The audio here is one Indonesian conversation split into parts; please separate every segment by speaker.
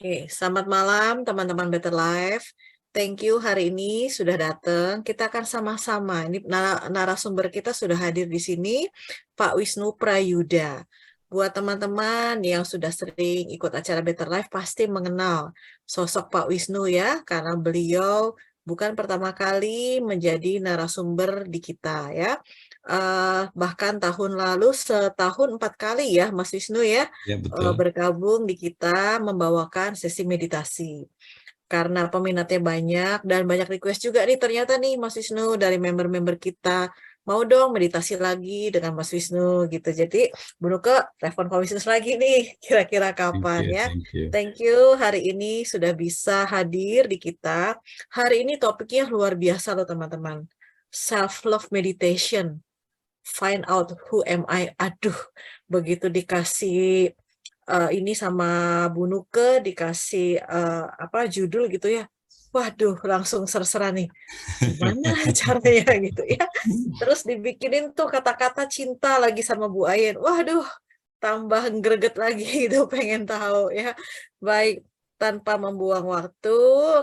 Speaker 1: Oke, selamat malam teman-teman Better Life. Thank you hari ini sudah datang. Kita akan sama-sama. Ini narasumber kita sudah hadir di sini, Pak Wisnu Prayuda. Buat teman-teman yang sudah sering ikut acara Better Life pasti mengenal sosok Pak Wisnu ya, karena beliau bukan pertama kali menjadi narasumber di kita ya. Bahkan tahun lalu setahun 4 kali ya Mas Wisnu ya
Speaker 2: Ya, betul.
Speaker 1: bergabung di kita membawakan sesi meditasi. Karena peminatnya banyak dan banyak request juga nih ternyata nih Mas Wisnu dari member-member kita. Mau dong meditasi lagi dengan Mas Wisnu gitu. Jadi Bu Nuke telepon Pak Wisnu lagi nih kira-kira
Speaker 2: Thank
Speaker 1: kapan
Speaker 2: you,
Speaker 1: ya.
Speaker 2: thank you.
Speaker 1: Thank you hari ini sudah bisa hadir di kita. Hari ini topiknya luar biasa loh teman-teman. Self-love meditation. Find out who am I. Aduh, begitu dikasih ini sama Bu Nuke dikasih apa judul gitu ya. Waduh, langsung ser-seran nih. Gimana caranya gitu ya. Terus dibikinin tuh kata-kata cinta lagi sama Bu Ayen. Waduh, tambah greget lagi gitu pengen tahu ya. Baik, tanpa membuang waktu,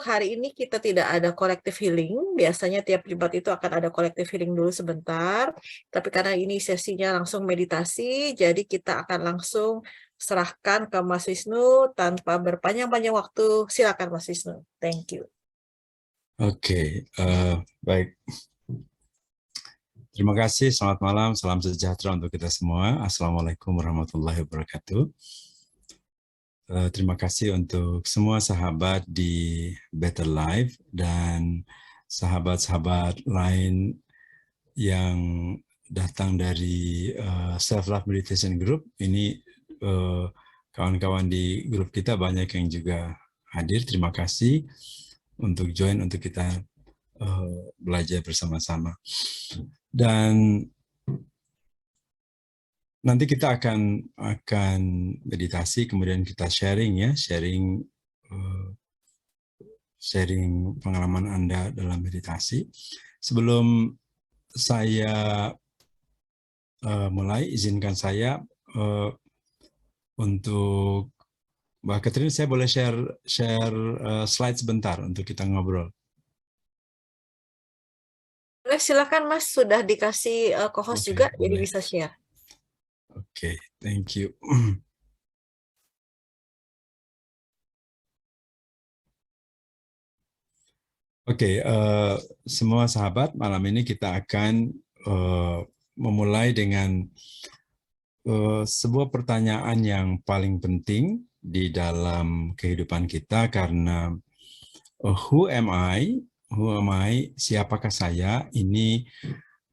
Speaker 1: hari ini kita tidak ada collective healing. Biasanya tiap Jumat itu akan ada collective healing dulu sebentar. Tapi karena ini sesinya langsung meditasi, jadi kita akan langsung serahkan ke Mas Wisnu tanpa berpanjang-panjang waktu. Silakan Mas Wisnu. Thank you.
Speaker 2: Oke, baik. Terima kasih, selamat malam, salam sejahtera untuk kita semua. Assalamualaikum warahmatullahi wabarakatuh. Terima kasih untuk semua sahabat di Better Life dan sahabat-sahabat lain yang datang dari Self Love Meditation Group. Ini kawan-kawan di grup kita banyak yang juga hadir. Terima kasih untuk join, untuk kita belajar bersama-sama. Dan nanti kita akan meditasi, kemudian kita sharing ya, sharing pengalaman Anda dalam meditasi. Sebelum saya mulai, izinkan saya untuk Mbak Catherine, saya boleh share slide sebentar untuk kita ngobrol.
Speaker 1: Boleh silakan Mas, sudah dikasih co-host
Speaker 2: Oke,
Speaker 1: juga, jadi
Speaker 2: boleh.
Speaker 1: bisa share.
Speaker 2: Oke, thank you. Oke, semua sahabat, malam ini kita akan memulai dengan sebuah pertanyaan yang paling penting di dalam kehidupan kita, karena who am I? Who am I? Siapakah saya? Ini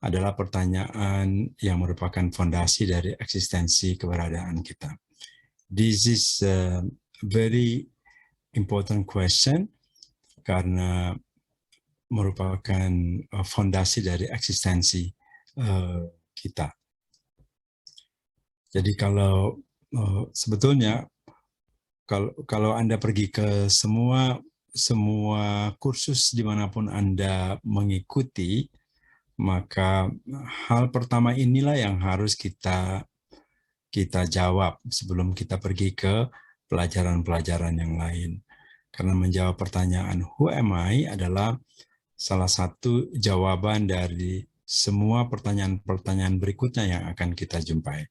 Speaker 2: adalah pertanyaan yang merupakan fondasi dari eksistensi keberadaan kita. This is a very important question karena merupakan fondasi dari eksistensi kita. Jadi kalau sebetulnya kalau Anda pergi ke semua kursus dimanapun Anda mengikuti, maka hal pertama inilah yang harus kita jawab sebelum kita pergi ke pelajaran-pelajaran yang lain. Karena menjawab pertanyaan who am I adalah salah satu jawaban dari semua pertanyaan-pertanyaan berikutnya yang akan kita jumpai.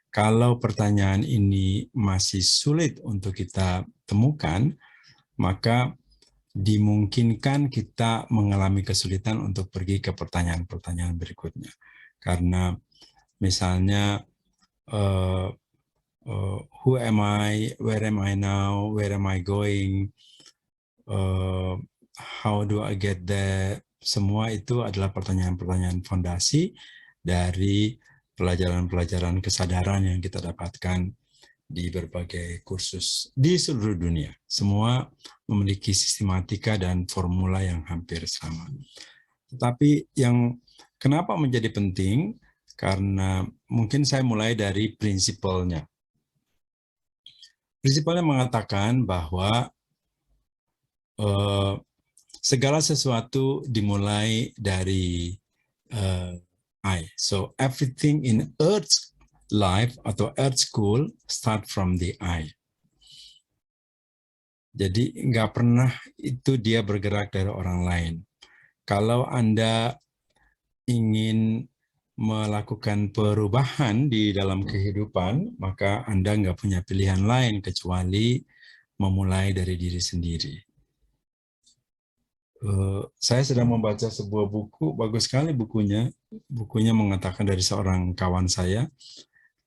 Speaker 2: Kalau pertanyaan ini masih sulit untuk kita temukan, maka dimungkinkan kita mengalami kesulitan untuk pergi ke pertanyaan-pertanyaan berikutnya. Karena misalnya, who am I, where am I now, where am I going, how do I get there, semua itu adalah pertanyaan-pertanyaan fondasi dari pelajaran-pelajaran kesadaran yang kita dapatkan di berbagai kursus di seluruh dunia. Semua memiliki sistematika dan formula yang hampir sama. Tetapi yang kenapa menjadi penting, karena mungkin saya mulai dari prinsipalnya. Prinsipalnya mengatakan bahwa segala sesuatu dimulai dari I. So everything in Earth's life atau Earth School start from the I. Jadi nggak pernah itu dia bergerak dari orang lain. Kalau Anda ingin melakukan perubahan di dalam kehidupan, maka Anda nggak punya pilihan lain kecuali memulai dari diri sendiri. Saya sedang membaca sebuah buku, bagus sekali bukunya. Bukunya mengatakan dari seorang kawan saya,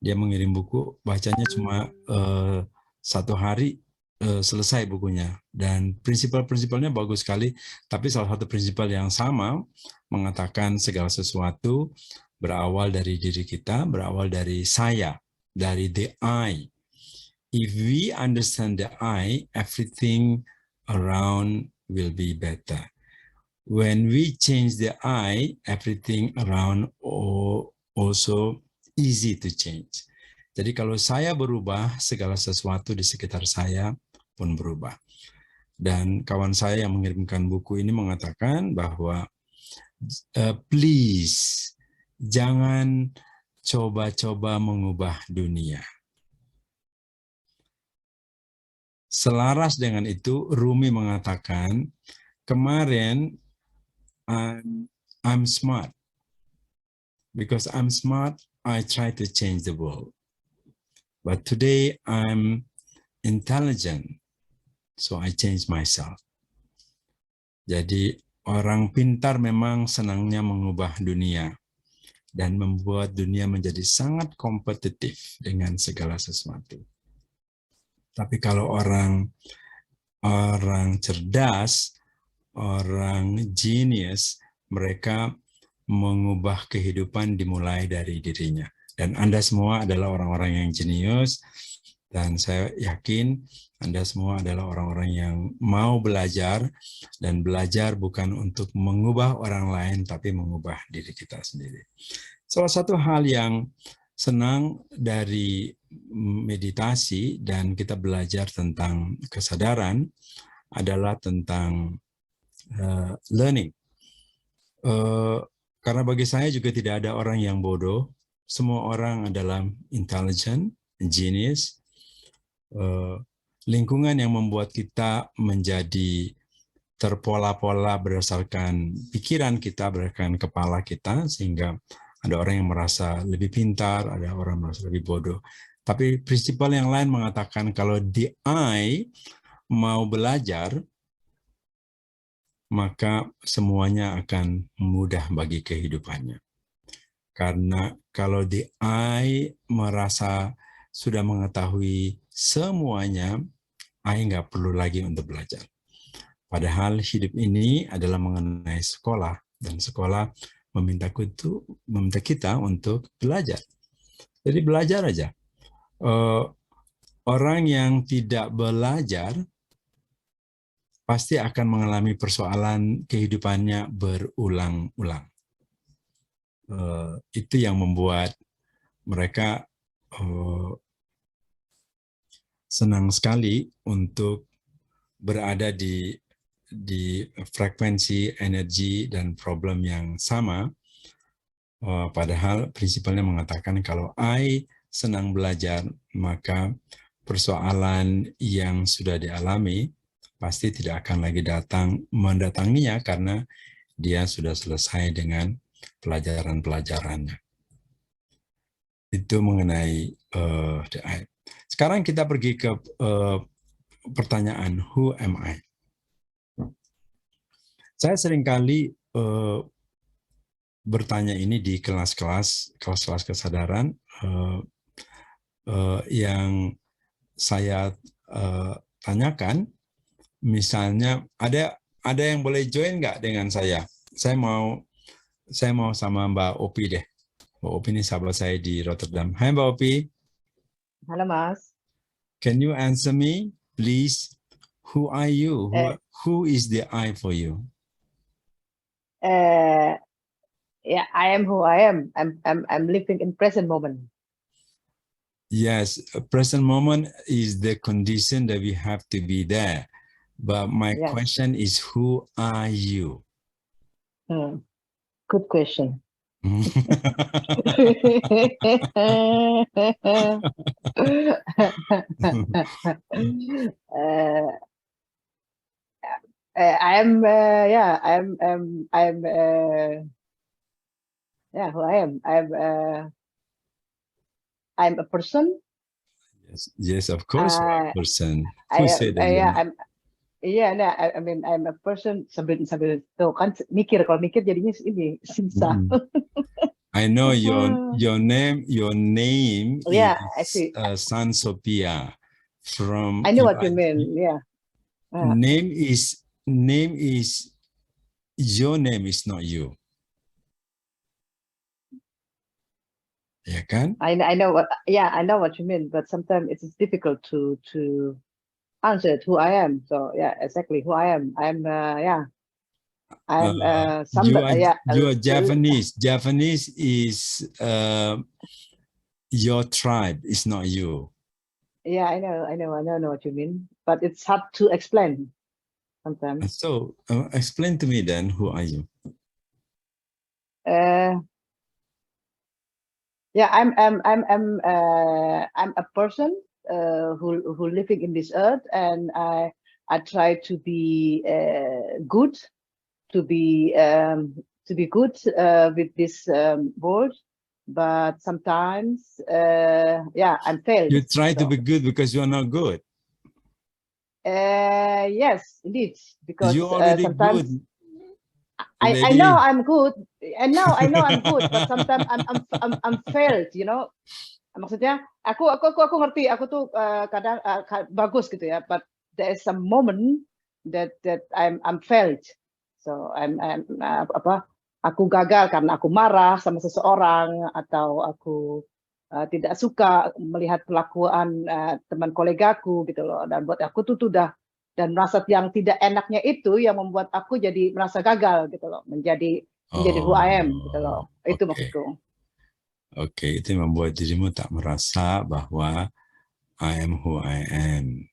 Speaker 2: dia mengirim buku, bacanya cuma 1 hari selesai bukunya. Dan prinsipal-prinsipalnya bagus sekali, tapi salah satu prinsipal yang sama mengatakan segala sesuatu berawal dari diri kita, berawal dari saya, dari the I. If we understand the I, everything around will be better. When we change the I, everything around also easy to change. Jadi kalau saya berubah, segala sesuatu di sekitar saya pun berubah. Dan kawan saya yang mengirimkan buku ini mengatakan bahwa please, jangan coba-coba mengubah dunia. Selaras dengan itu, Rumi mengatakan, kemarin I'm smart. Because I'm smart, I try to change the world. But today I'm intelligent, so I change myself. Jadi orang pintar memang senangnya mengubah dunia dan membuat dunia menjadi sangat kompetitif dengan segala sesuatu. Tapi kalau orang cerdas, orang genius, mereka mengubah kehidupan dimulai dari dirinya. Dan Anda semua adalah orang-orang yang jenius, dan saya yakin Anda semua adalah orang-orang yang mau belajar, dan belajar bukan untuk mengubah orang lain, tapi mengubah diri kita sendiri. Salah satu hal yang senang dari meditasi dan kita belajar tentang kesadaran adalah tentang learning. Karena bagi saya juga tidak ada orang yang bodoh. Semua orang adalah intelligent, genius. Lingkungan yang membuat kita menjadi terpola-pola berdasarkan pikiran kita, berdasarkan kepala kita, sehingga ada orang yang merasa lebih pintar, ada orang yang merasa lebih bodoh. Tapi prinsipal yang lain mengatakan kalau the I mau belajar, maka semuanya akan mudah bagi kehidupannya. Karena kalau the I merasa sudah mengetahui semuanya, I nggak perlu lagi untuk belajar. Padahal hidup ini adalah mengenai sekolah, dan sekolah meminta kita untuk belajar. Jadi belajar aja. Orang yang tidak belajar pasti akan mengalami persoalan kehidupannya berulang-ulang. Itu yang membuat mereka senang sekali untuk berada di frekuensi energi dan problem yang sama. Padahal prinsipalnya mengatakan kalau I senang belajar, maka persoalan yang sudah dialami pasti tidak akan lagi mendatanginya karena dia sudah selesai dengan pelajaran-pelajarannya. Itu mengenai the I. Sekarang kita pergi ke pertanyaan, who am I? Saya seringkali bertanya ini di kelas-kelas kesadaran yang saya tanyakan. Misalnya ada yang boleh join nggak dengan saya? Saya mau sama Mbak Opi deh. Mbak Opi ini sahabat saya di Rotterdam. Hai Mbak Opi.
Speaker 3: Halo Mas.
Speaker 2: Can you answer me, please? Who are you? Who is the I for you?
Speaker 3: Yeah, I am who I am. I'm living in present moment.
Speaker 2: Yes, present moment is the condition that we have to be there. But my question is, who are you?
Speaker 3: Good question. I'm yeah, who I am. I'm a person.
Speaker 2: Yes, of course, you are a person.
Speaker 3: I
Speaker 2: Who
Speaker 3: am,
Speaker 2: said that you
Speaker 3: yeah,
Speaker 2: are not?
Speaker 3: nah, I mean, I'm a person sambil tuh kan mikir, kalau mikir jadinya ini susah.
Speaker 2: I know your name
Speaker 3: Yeah, I
Speaker 2: is
Speaker 3: see.
Speaker 2: San Sophia from
Speaker 3: I know what you mean. Yeah.
Speaker 2: name is your name is not you. Ya kan?
Speaker 3: I know what. Yeah, I know what you mean. But sometimes it's difficult to answer who I am. So yeah, exactly who I am. I'm yeah. I'm somebody. Yeah.
Speaker 2: You are Japanese. Japanese is your tribe. It's not you.
Speaker 3: Yeah, I know what you mean. But it's hard to explain sometimes.
Speaker 2: So explain to me then. Who are you?
Speaker 3: Yeah, I'm a person who living in this earth, and I try to be good, to be good with this world, but sometimes yeah, I'm failed.
Speaker 2: You try to be good because you are not good.
Speaker 3: Yes, indeed, because
Speaker 2: You already
Speaker 3: sometimes
Speaker 2: good.
Speaker 3: I know I'm good, and now I know I'm good, but sometimes I'm failed, you know. Maksudnya aku ngerti, aku tuh kadang bagus gitu ya, but there is some moment that I'm failed. So I'm aku gagal karena aku marah sama seseorang, atau aku tidak suka melihat perlakuan teman kolegaku gitu loh. Dan buat aku tuh udah, dan rasa yang tidak enaknya itu yang membuat aku jadi merasa gagal gitu loh, menjadi who I am gitu loh. Itu maksudku.
Speaker 2: Oke, itu membuat dirimu tak merasa bahwa I am who I am.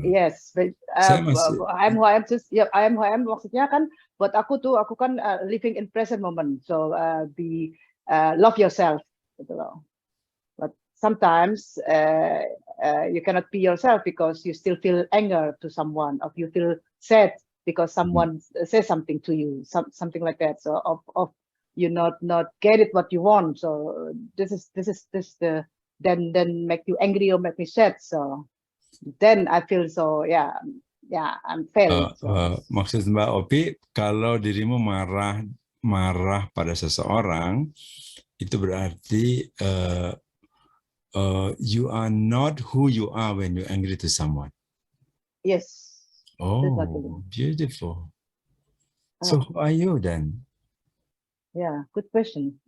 Speaker 3: Yes, but I'm who I am. Just yeah, I am who I am. Maksudnya kan buat aku kan living in present moment. So love yourself gitu loh. But sometimes you cannot be yourself because you still feel anger to someone, or you feel sad because someone says something to you, something like that. So of you not get it what you want. So this is the then make you angry or make me sad. So then I feel so yeah, I'm failed.
Speaker 2: Maksud Mbak Opi, kalau dirimu marah pada seseorang, itu berarti you are not who you are when you're angry to someone.
Speaker 3: Yes.
Speaker 2: Oh, beautiful. So who are you then?
Speaker 3: Yeah, good question.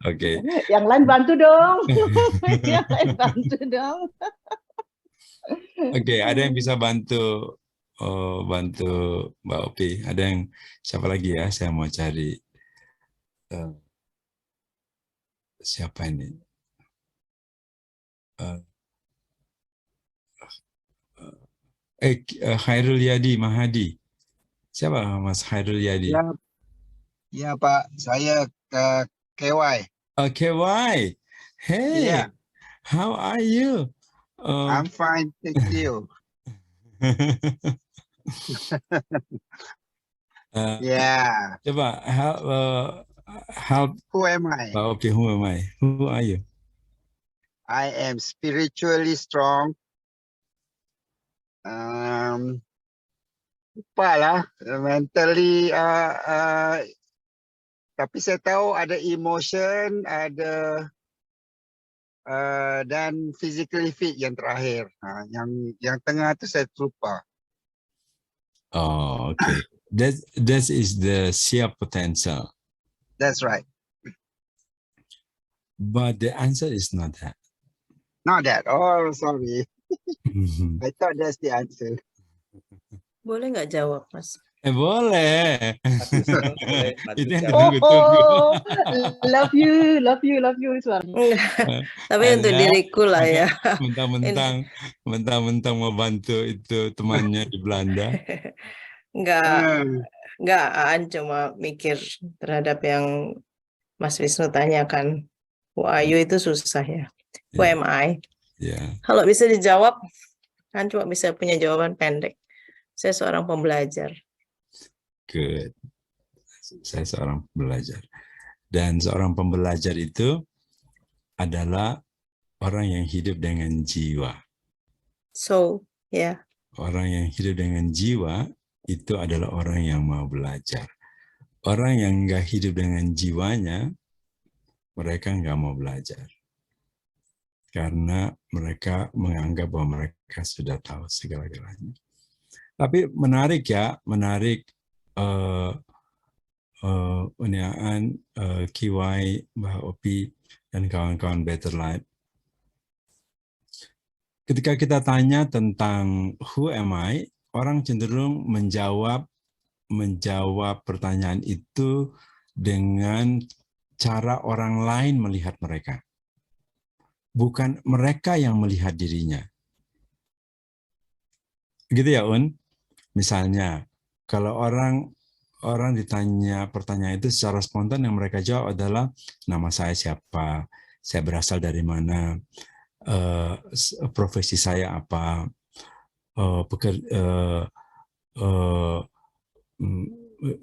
Speaker 2: Oke.
Speaker 3: Yang lain bantu dong. Yang lain bantu dong.
Speaker 2: Oke, ada yang bisa bantu Mbak Opi? Ada yang siapa lagi ya? Saya mau cari siapa ini? Khairul Yadi Mahadi. Siapa Mas Khairul Yadi?
Speaker 4: Ya Pak, saya KY.
Speaker 2: KY. Hey,
Speaker 4: Yeah.
Speaker 2: How are you?
Speaker 4: I'm fine, thank you. Yeah.
Speaker 2: Coba help.
Speaker 4: Who am I?
Speaker 2: Okay, who am I? Who are you?
Speaker 4: I am spiritually strong. Lupa lah, mentally tapi saya tahu ada emotion, ada dan physically fit yang terakhir. Yang tengah tu saya lupa.
Speaker 2: Oh, okay. That is the sheer potential.
Speaker 4: That's right.
Speaker 2: But the answer is not that.
Speaker 4: Not that. Oh, sorry. I thought that's the answer.
Speaker 1: Boleh nggak jawab, Mas?
Speaker 2: Boleh.
Speaker 5: Itu yang
Speaker 2: ditunggu-tunggu.
Speaker 3: Love you Iswan.
Speaker 1: Tapi untuk diriku lah ya.
Speaker 2: Mentang-mentang mau bantu itu temannya di Belanda.
Speaker 1: Enggak, Aan cuma mikir terhadap yang Mas Wisnu tanyakan. Who are you itu susah ya. Who am I?
Speaker 2: Yeah.
Speaker 1: Kalau bisa dijawab, Kan cuma bisa punya jawaban pendek. Saya seorang pembelajar.
Speaker 2: Good. Saya seorang pembelajar. Dan seorang pembelajar itu adalah orang yang hidup dengan jiwa.
Speaker 1: So, yeah.
Speaker 2: Orang yang hidup dengan jiwa itu adalah orang yang mau belajar. Orang yang nggak hidup dengan jiwanya, mereka nggak mau belajar. Karena mereka menganggap bahwa mereka sudah tahu segala-galanya. Tapi menarik ya, menarik Uniaan, Kiwai, Mbak Opi, dan kawan-kawan Better Life. Ketika kita tanya tentang who am I, orang cenderung menjawab pertanyaan itu dengan cara orang lain melihat mereka. Bukan mereka yang melihat dirinya. Gitu ya, Un? Misalnya, kalau orang ditanya pertanyaan itu secara spontan, yang mereka jawab adalah nama saya siapa, saya berasal dari mana, profesi saya apa,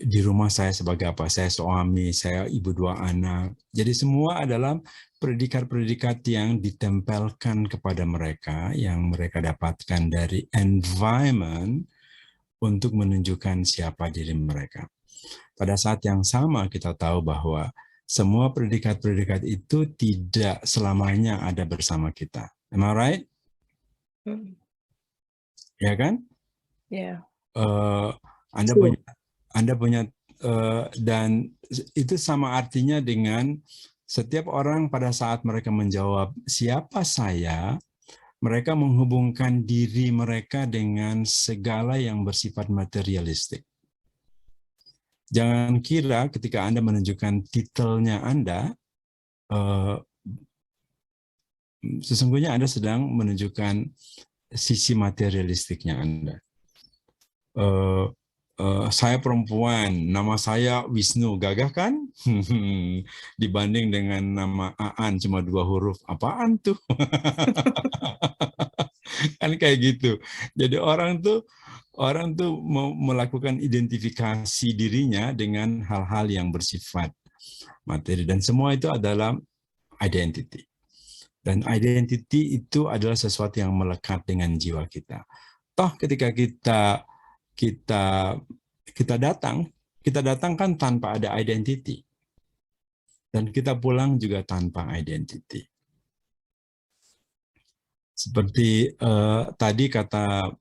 Speaker 2: di rumah saya sebagai apa, saya suami, saya ibu 2 anak. Jadi semua adalah predikat-predikat yang ditempelkan kepada mereka, yang mereka dapatkan dari environment untuk menunjukkan siapa diri mereka. Pada saat yang sama kita tahu bahwa semua predikat-predikat itu tidak selamanya ada bersama kita. Am I right? Ya kan?
Speaker 1: Yeah.
Speaker 2: Anda punya dan itu sama artinya dengan setiap orang pada saat mereka menjawab siapa saya, mereka menghubungkan diri mereka dengan segala yang bersifat materialistik. Jangan kira ketika Anda menunjukkan titelnya Anda, sesungguhnya Anda sedang menunjukkan sisi materialistiknya Anda. Saya perempuan, nama saya Wisnu, gagah kan? Dibanding dengan nama Aan cuma 2 huruf, apaan tuh? Kan kayak gitu. Jadi orang tuh melakukan identifikasi dirinya dengan hal-hal yang bersifat materi, dan semua itu adalah identity. Dan identity itu adalah sesuatu yang melekat dengan jiwa kita. Toh ketika kita datang kan tanpa ada identity. Dan kita pulang juga tanpa identity. Seperti tadi kata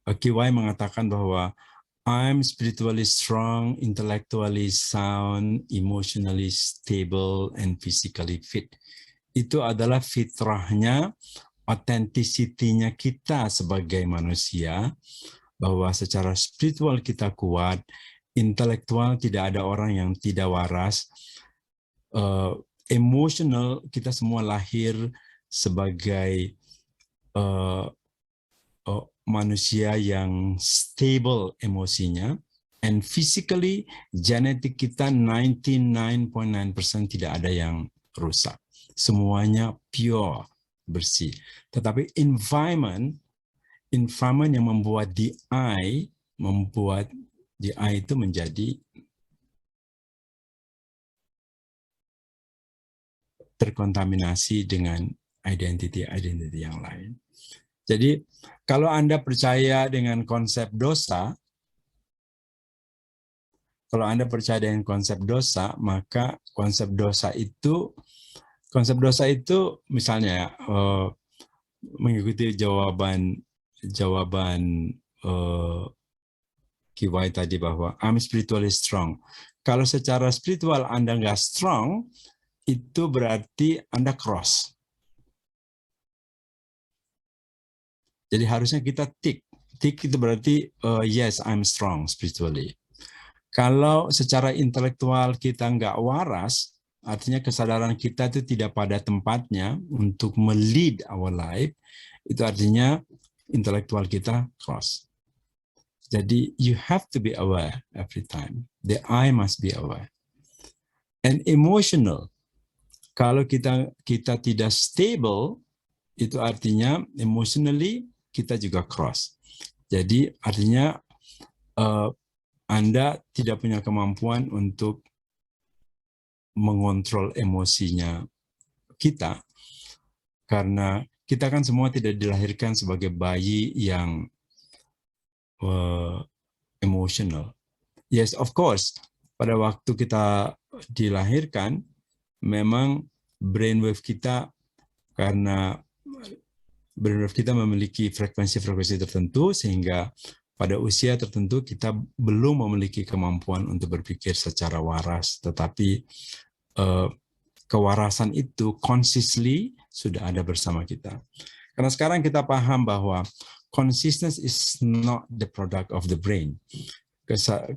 Speaker 2: Kiwai mengatakan bahwa I'm spiritually strong, intellectually sound, emotionally stable, and physically fit. Itu adalah fitrahnya, authenticity-nya kita sebagai manusia, bahwa secara spiritual kita kuat, intelektual tidak ada orang yang tidak waras, emotional kita semua lahir sebagai manusia yang stable emosinya, and physically genetik kita 99.9% tidak ada yang rusak, semuanya pure, bersih. Tetapi environment yang membuat the I itu menjadi terkontaminasi dengan identity yang lain. Jadi kalau Anda percaya dengan konsep dosa, maka konsep dosa itu misalnya mengikuti jawaban Kiwai tadi bahwa I'm spiritually strong. Kalau secara spiritual Anda nggak strong, itu berarti Anda cross. Jadi harusnya kita tick. Tick itu berarti yes, I'm strong spiritually. Kalau secara intelektual kita nggak waras, artinya kesadaran kita itu tidak pada tempatnya untuk melead our life, itu artinya intelektual kita cross. Jadi you have to be aware every time. The I must be aware. And emotional, kalau kita tidak stable, itu artinya emotionally kita juga cross. Jadi artinya Anda tidak punya kemampuan untuk mengontrol emosinya kita, karena kita kan semua tidak dilahirkan sebagai bayi yang emotional. Yes, of course, pada waktu kita dilahirkan, memang brainwave kita, karena brainwave kita memiliki frekuensi-frekuensi tertentu, sehingga pada usia tertentu kita belum memiliki kemampuan untuk berpikir secara waras, tetapi kewarasan itu consciously sudah ada bersama kita. Karena sekarang kita paham bahwa consciousness is not the product of the brain.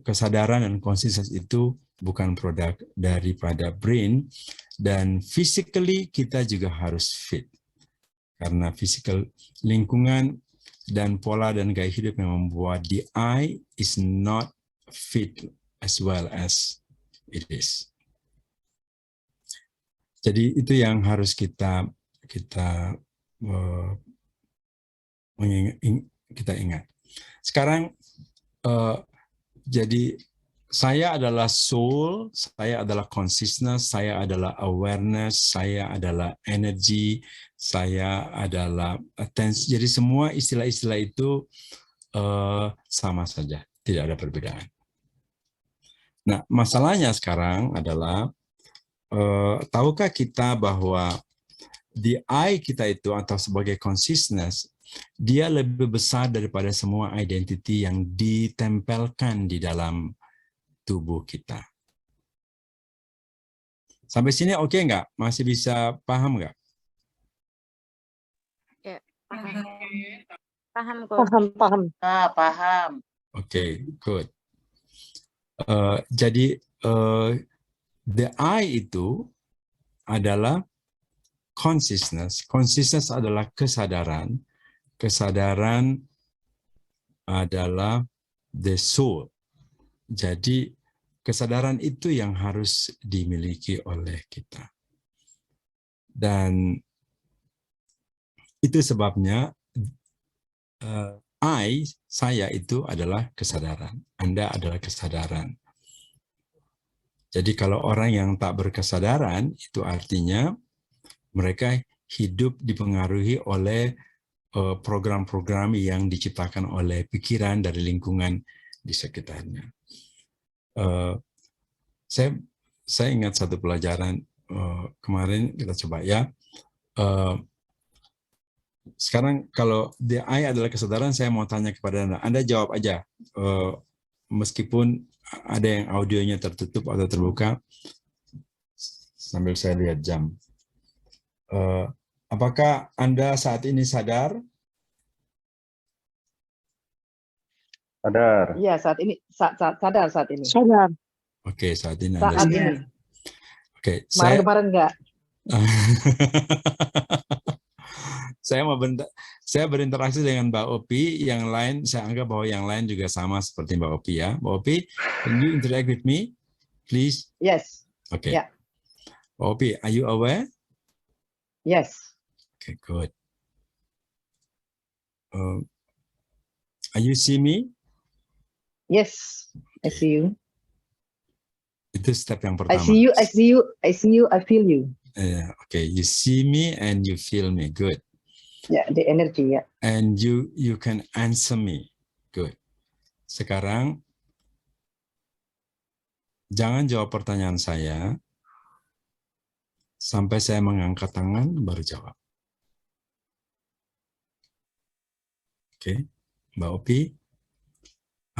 Speaker 2: Kesadaran dan consciousness itu bukan produk daripada brain, dan physically kita juga harus fit. Karena physical lingkungan dan pola dan gaya hidup yang membuat the I is not fit as well as it is. Jadi itu yang harus kita ingat. Sekarang jadi saya adalah soul, saya adalah consciousness, saya adalah awareness, saya adalah energy, saya adalah attention. Jadi semua istilah-istilah itu sama saja, tidak ada perbedaan. Nah, masalahnya sekarang adalah tahukah kita bahwa the I kita itu atau sebagai consciousness, dia lebih besar daripada semua identity yang ditempelkan di dalam tubuh kita. Sampai sini oke nggak? Masih bisa paham nggak?
Speaker 6: Ya, paham kok.
Speaker 3: Paham.
Speaker 7: Paham.
Speaker 2: Oke, good. Jadi the I itu adalah consciousness. Consciousness adalah kesadaran. Kesadaran adalah the soul. Jadi kesadaran itu yang harus dimiliki oleh kita. Dan itu sebabnya saya itu adalah kesadaran. Anda adalah kesadaran. Jadi kalau orang yang tak berkesadaran, itu artinya mereka hidup dipengaruhi oleh program-program yang diciptakan oleh pikiran dari lingkungan di sekitarnya. Saya ingat satu pelajaran kemarin, kita coba ya. Sekarang kalau the I adalah kesadaran, saya mau tanya kepada Anda. Anda jawab aja, meskipun ada yang audionya tertutup atau terbuka, sambil saya lihat jam. Apakah Anda saat ini sadar?
Speaker 5: Sadar.
Speaker 3: Iya, saat ini sadar saat ini.
Speaker 7: Sadar.
Speaker 2: Oke, saat ini
Speaker 3: Saat
Speaker 2: Anda
Speaker 3: ini.
Speaker 2: Oke,
Speaker 3: Kemarin enggak.
Speaker 2: Saya berinteraksi dengan Mbak Opi, yang lain saya anggap bahwa yang lain juga sama seperti Mbak Opi ya. Mbak Opi, can you interact with me, please?
Speaker 3: Yes.
Speaker 2: Oke.
Speaker 3: Yeah.
Speaker 2: Mbak Opi, are you aware?
Speaker 3: Yes.
Speaker 2: Okay, good. Are you see me?
Speaker 3: Yes. I see you.
Speaker 2: Itu step yang pertama.
Speaker 3: I see you. I see you. I see you. I feel you.
Speaker 2: Okay, you see me and you feel me. Good.
Speaker 3: Yeah, the energy. Yeah.
Speaker 2: And you can answer me. Good. Sekarang jangan jawab pertanyaan saya sampai saya mengangkat tangan baru jawab. Oke, Mbak Opi,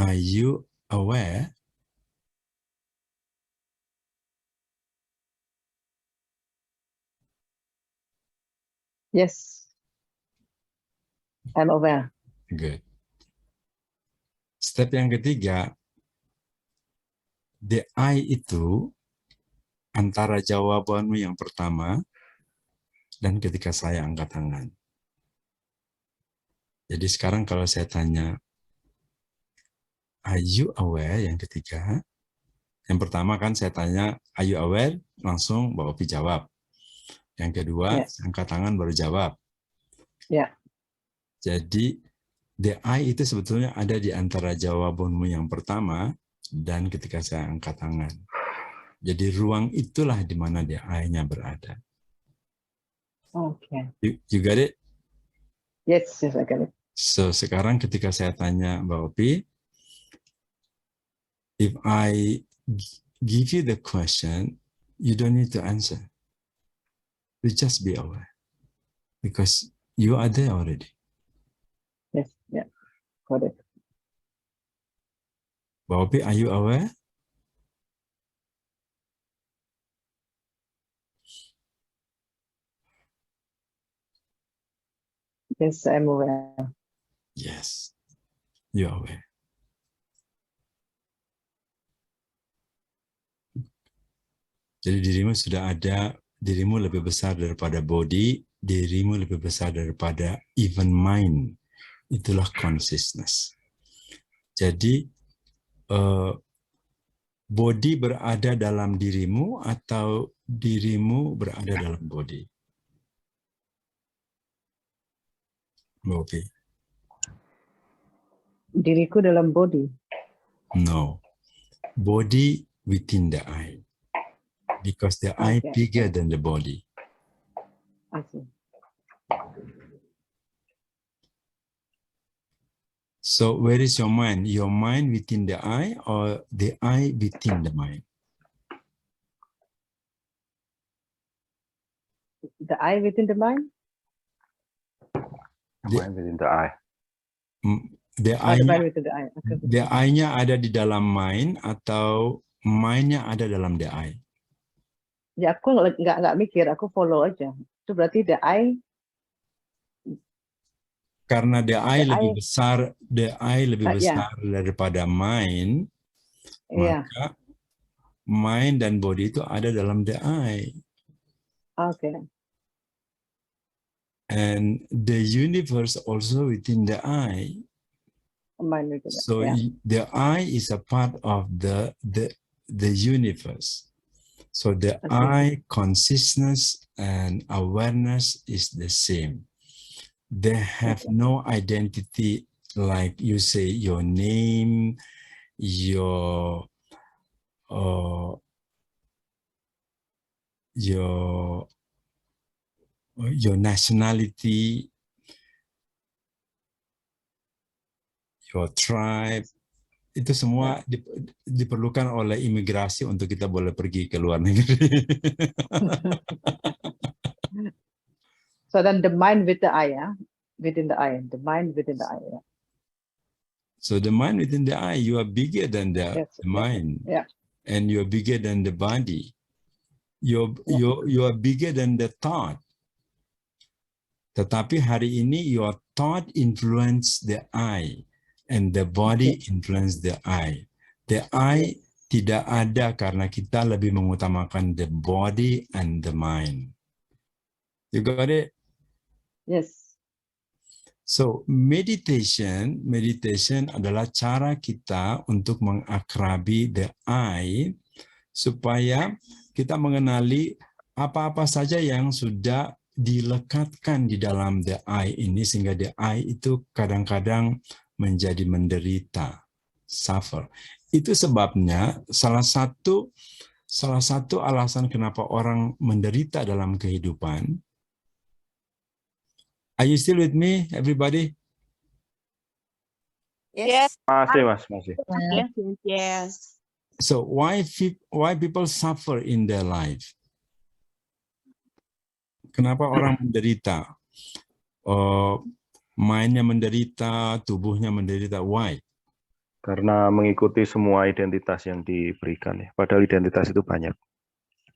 Speaker 2: are you aware?
Speaker 3: Yes. I'm aware.
Speaker 2: Good. Step yang ketiga, the I itu antara jawabanmu yang pertama dan ketika saya angkat tangan. Jadi sekarang kalau saya tanya, are you aware? Yang ketiga, yang pertama kan saya tanya, are you aware? Langsung Mbak Opi jawab. Yang kedua,
Speaker 3: Yes.
Speaker 2: angkat tangan baru jawab.
Speaker 3: Yeah.
Speaker 2: Jadi the I itu sebetulnya ada di antara jawabanmu yang pertama dan ketika saya angkat tangan. Jadi ruang itulah di mana the I-nya berada.
Speaker 3: Okay.
Speaker 2: You got it?
Speaker 3: Yes, I get it.
Speaker 2: So sekarang ketika saya tanya Mbak Opi, if I give you the question, you don't need to answer. You just be aware. Because you are there already.
Speaker 3: Yes, yeah, got it.
Speaker 2: Mbak Opi, are you aware?
Speaker 3: Yes, I'm aware.
Speaker 2: Yes, you are aware. Jadi dirimu sudah ada, dirimu lebih besar daripada body, dirimu lebih besar daripada even mind. Itulah consciousness. Jadi body berada dalam dirimu atau dirimu berada dalam body? Mbak Opi?
Speaker 3: Diriku dalam body.
Speaker 2: No. Body within the eye. Because the eye bigger than the body.
Speaker 3: I see.
Speaker 2: So where is your mind? Your mind within the eye or the eye within the mind?
Speaker 3: The eye within the mind?
Speaker 5: Mind within the eye.
Speaker 2: The
Speaker 3: Oh, the mind within the eye. Okay.
Speaker 2: The eye-nya ada di dalam mind atau mind-nya ada dalam the eye?
Speaker 3: Ya, aku nggak mikir, aku follow aja. Itu berarti the eye.
Speaker 2: Karena the eye lebih besar, besar daripada mind, maka mind dan body itu ada dalam the eye.
Speaker 3: Okay.
Speaker 2: And the universe also within the eye. So the eye is a part of the universe. So the eye consciousness and awareness is the same. They have no identity like you say your name, your nationality, your tribe. Itu semua diperlukan oleh imigrasi untuk kita boleh pergi ke luar negeri.
Speaker 3: So then the mind with the eye, within the eye, the mind within the eye. Yeah.
Speaker 2: So the mind within the eye, you are bigger than the mind, and you are bigger than the body. You are bigger than the thought. Tetapi hari ini your thought influence the eye. And the body influence the eye. The eye tidak ada karena kita lebih mengutamakan the body and the mind. You got it?
Speaker 3: Yes.
Speaker 2: So meditation adalah cara kita untuk mengakrabi the eye supaya kita mengenali apa-apa saja yang sudah dilekatkan di dalam the eye ini sehingga the eye itu kadang-kadang menjadi menderita, suffer. Itu sebabnya salah satu alasan kenapa orang menderita dalam kehidupan. Are you still with me, everybody?
Speaker 1: Yes.
Speaker 5: Masih.
Speaker 6: Yes.
Speaker 2: So why people suffer in their life? Kenapa orang menderita? Mindnya menderita, tubuhnya menderita. Why?
Speaker 5: Karena mengikuti semua identitas yang diberikan ya. Padahal identitas itu banyak.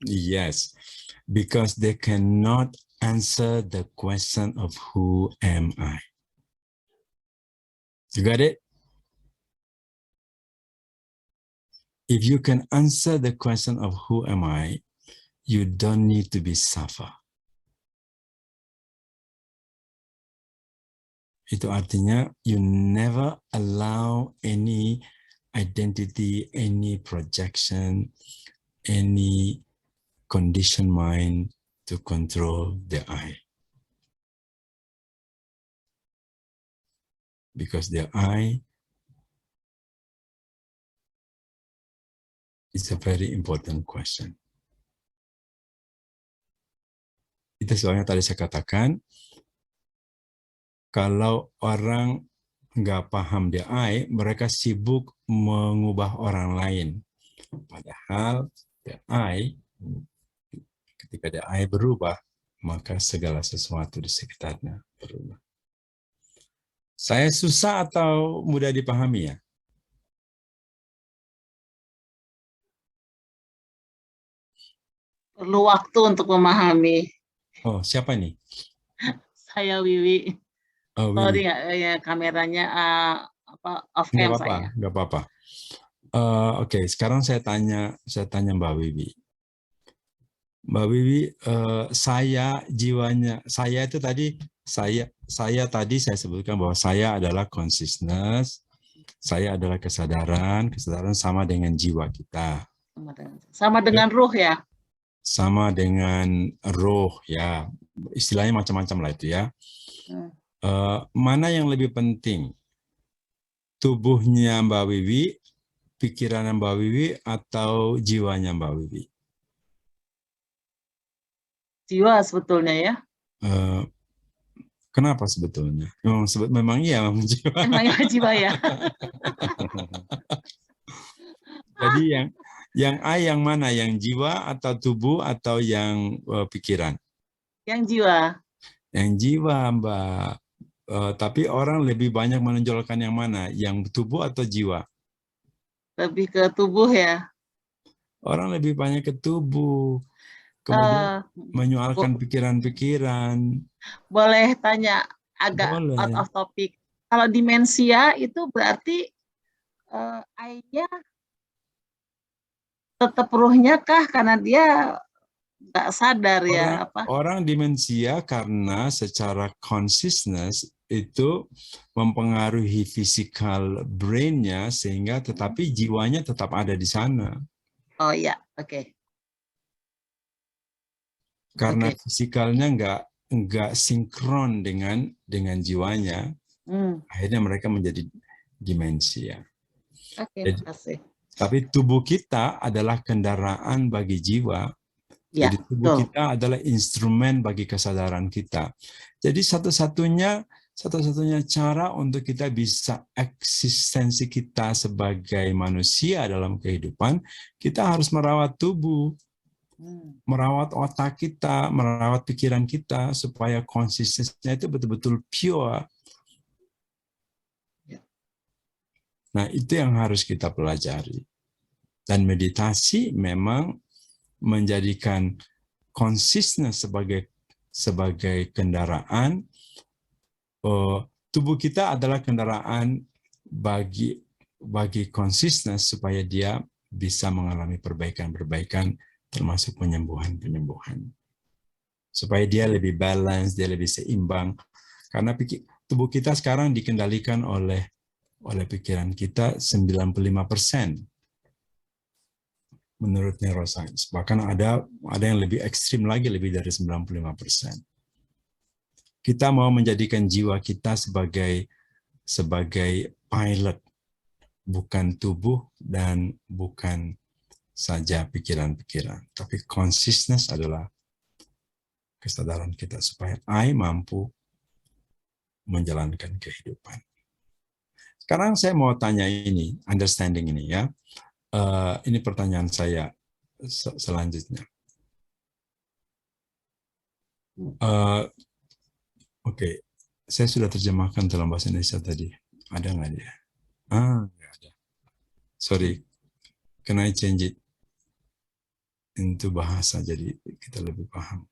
Speaker 2: Yes, because they cannot answer the question of who am I. You got it? If you can answer the question of who am I, you don't need to be suffer. Itu artinya you never allow any identity, any projection, any conditioned mind to control the I. because the I is a very important question. Itu soalnya tadi saya katakan, kalau orang nggak paham the I, mereka sibuk mengubah orang lain. Padahal the I, ketika the I berubah, maka segala sesuatu di sekitarnya berubah. Saya susah atau mudah dipahami ya?
Speaker 6: Perlu waktu untuk memahami.
Speaker 2: Oh, siapa nih?
Speaker 6: Saya Wiwi.
Speaker 2: Oh,
Speaker 6: Sorry
Speaker 2: Wiwi.
Speaker 6: ya kameranya off
Speaker 2: Nggak
Speaker 6: cam
Speaker 2: apa-apa,
Speaker 6: saya.
Speaker 2: nggak apa-apa. Oke, sekarang saya tanya Mbak Wiwi. Mbak Wiwi, saya jiwanya, saya itu tadi saya tadi saya sebutkan bahwa saya adalah consciousness, saya adalah kesadaran sama dengan jiwa kita.
Speaker 6: Sama dengan ruh ya.
Speaker 2: Sama dengan roh ya, istilahnya macam-macam lah itu ya. Mana yang lebih penting? Tubuhnya Mbak Wiwi, pikiran Mbak Wiwi, atau jiwanya Mbak Wiwi?
Speaker 6: Jiwa sebetulnya ya.
Speaker 2: Kenapa sebetulnya? Memang iya, memang jiwa.
Speaker 6: Emang jiwa ya.
Speaker 2: Jadi yang I yang mana? Yang jiwa atau tubuh atau yang pikiran?
Speaker 6: Yang jiwa.
Speaker 2: Yang jiwa, Mbak. Tapi orang lebih banyak menonjolkan yang mana? Yang tubuh atau jiwa?
Speaker 6: Lebih ke tubuh ya.
Speaker 2: Orang lebih banyak ke tubuh. Kemudian menyoalkan pikiran-pikiran.
Speaker 6: Boleh tanya agak out of topic. Kalau demensia itu berarti I-nya tetap ruhnya kah karena dia nggak sadar ya apa?
Speaker 2: Orang demensia karena secara consciousness itu mempengaruhi physical brain-nya sehingga tetapi jiwanya tetap ada di sana.
Speaker 6: Oh iya, oke.
Speaker 2: Karena fisikalnya nggak sinkron dengan jiwanya, akhirnya mereka menjadi demensia.
Speaker 6: Oke, makasih.
Speaker 2: Tapi tubuh kita adalah kendaraan bagi jiwa.
Speaker 6: Ya,
Speaker 2: jadi tubuh kita adalah instrumen bagi kesadaran kita. Jadi satu-satunya cara untuk kita bisa eksistensi kita sebagai manusia dalam kehidupan, kita harus merawat tubuh. Merawat otak kita, merawat pikiran kita, supaya konsistensinya itu betul-betul pure. Nah, itu yang harus kita pelajari. Dan meditasi memang menjadikan konsisten sebagai kendaraan. Tubuh kita adalah kendaraan bagi konsisten supaya dia bisa mengalami perbaikan-perbaikan, termasuk penyembuhan-penyembuhan. Supaya dia lebih balance, dia lebih seimbang. Karena tubuh kita sekarang dikendalikan oleh pikiran kita 95%. Menurut neuroscience. Bahkan ada yang lebih ekstrim lagi, lebih dari 95%. Kita mau menjadikan jiwa kita sebagai pilot, bukan tubuh dan bukan saja pikiran-pikiran, tapi consciousness adalah kesadaran kita supaya I mampu menjalankan kehidupan. Sekarang saya mau tanya ini, understanding ini ya. Ini pertanyaan saya selanjutnya. Oke, saya sudah terjemahkan dalam bahasa Indonesia tadi. Ada nggak dia? Nggak ada. Sorry, can I change it into bahasa jadi kita lebih paham?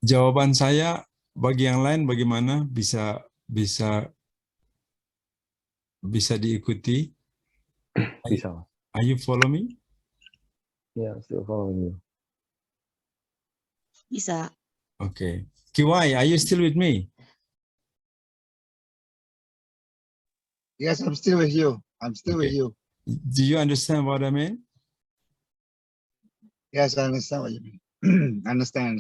Speaker 2: Jawaban saya bagi yang lain bagaimana? Bisa diikuti?
Speaker 5: Bisa.
Speaker 2: Are you follow me?
Speaker 5: Yeah, still following you.
Speaker 6: Bisa.
Speaker 2: Okay. Kiwai, are you still with me?
Speaker 4: Yes, I'm still with you. I'm still with
Speaker 2: Okay.
Speaker 4: you.
Speaker 2: Do you understand what I mean?
Speaker 4: Yes, I understand what you mean. Understand.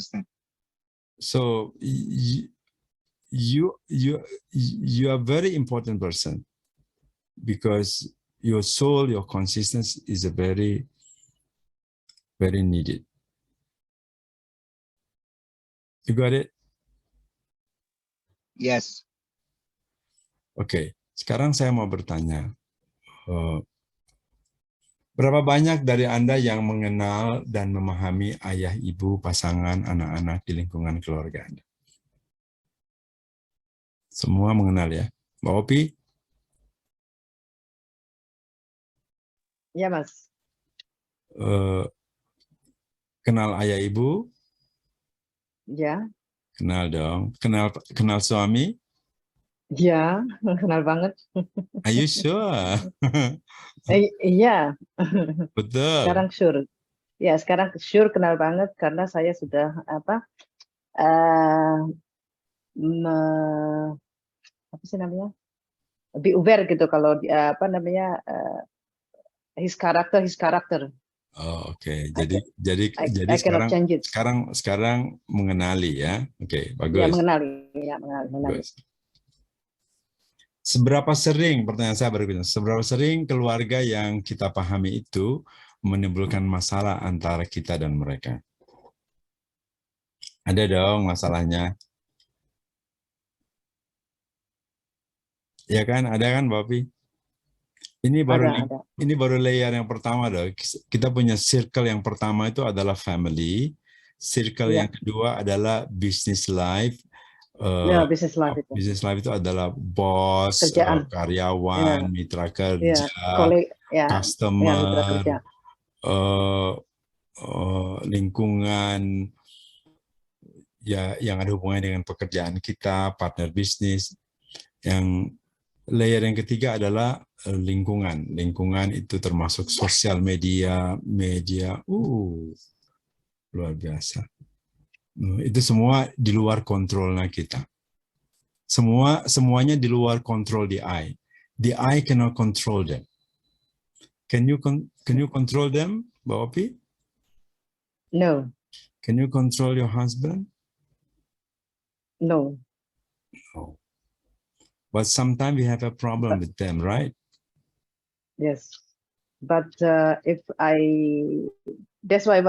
Speaker 2: So you are very important person because your soul, your consistency is a very, very needed. You got it?
Speaker 4: Yes.
Speaker 2: Oke, sekarang saya mau bertanya. Berapa banyak dari Anda yang mengenal dan memahami ayah, ibu, pasangan, anak-anak di lingkungan keluarga Anda? Semua mengenal ya? Mbak Opi?
Speaker 3: Ya, Mas.
Speaker 2: Kenal ayah, ibu?
Speaker 3: Ya.
Speaker 2: Kenal dong. Kenal suami?
Speaker 3: Ya, kenal banget.
Speaker 2: Are you sure?
Speaker 3: Iya.
Speaker 2: Betul.
Speaker 3: Sekarang sure. Ya, sekarang sure kenal banget karena saya sudah apa sih namanya? Lebih aware gitu kalau apa namanya his character.
Speaker 2: Oh, oke. Jadi
Speaker 3: I cannot change it.
Speaker 2: sekarang mengenali ya. Oke, bagus.
Speaker 3: Ya, mengenali.
Speaker 2: Bagus. Seberapa sering, pertanyaan saya berikutnya, seberapa sering keluarga yang kita pahami itu menimbulkan masalah antara kita dan mereka? Ada dong masalahnya. Ya kan, ada kan Mbak Pi? Ini baru layer yang pertama dong. Kita punya circle yang pertama itu adalah family. Circle yang kedua adalah business life.
Speaker 3: Business life itu.
Speaker 2: Business life itu adalah bos, karyawan, mitra kerja, customer,
Speaker 3: mitra kerja.
Speaker 2: Lingkungan ya yang ada hubungannya dengan pekerjaan kita, partner bisnis. Yang layer yang ketiga adalah lingkungan. Lingkungan itu termasuk sosial media, luar biasa. Itu semua di luar kontrolnya kita. Semuanya di luar kontrol the I. The I cannot control them. Can you control them, Mbak Opi?
Speaker 3: No.
Speaker 2: Can you control your husband?
Speaker 3: No.
Speaker 2: No. But sometimes we have a problem with them, right?
Speaker 3: Yes. But that's why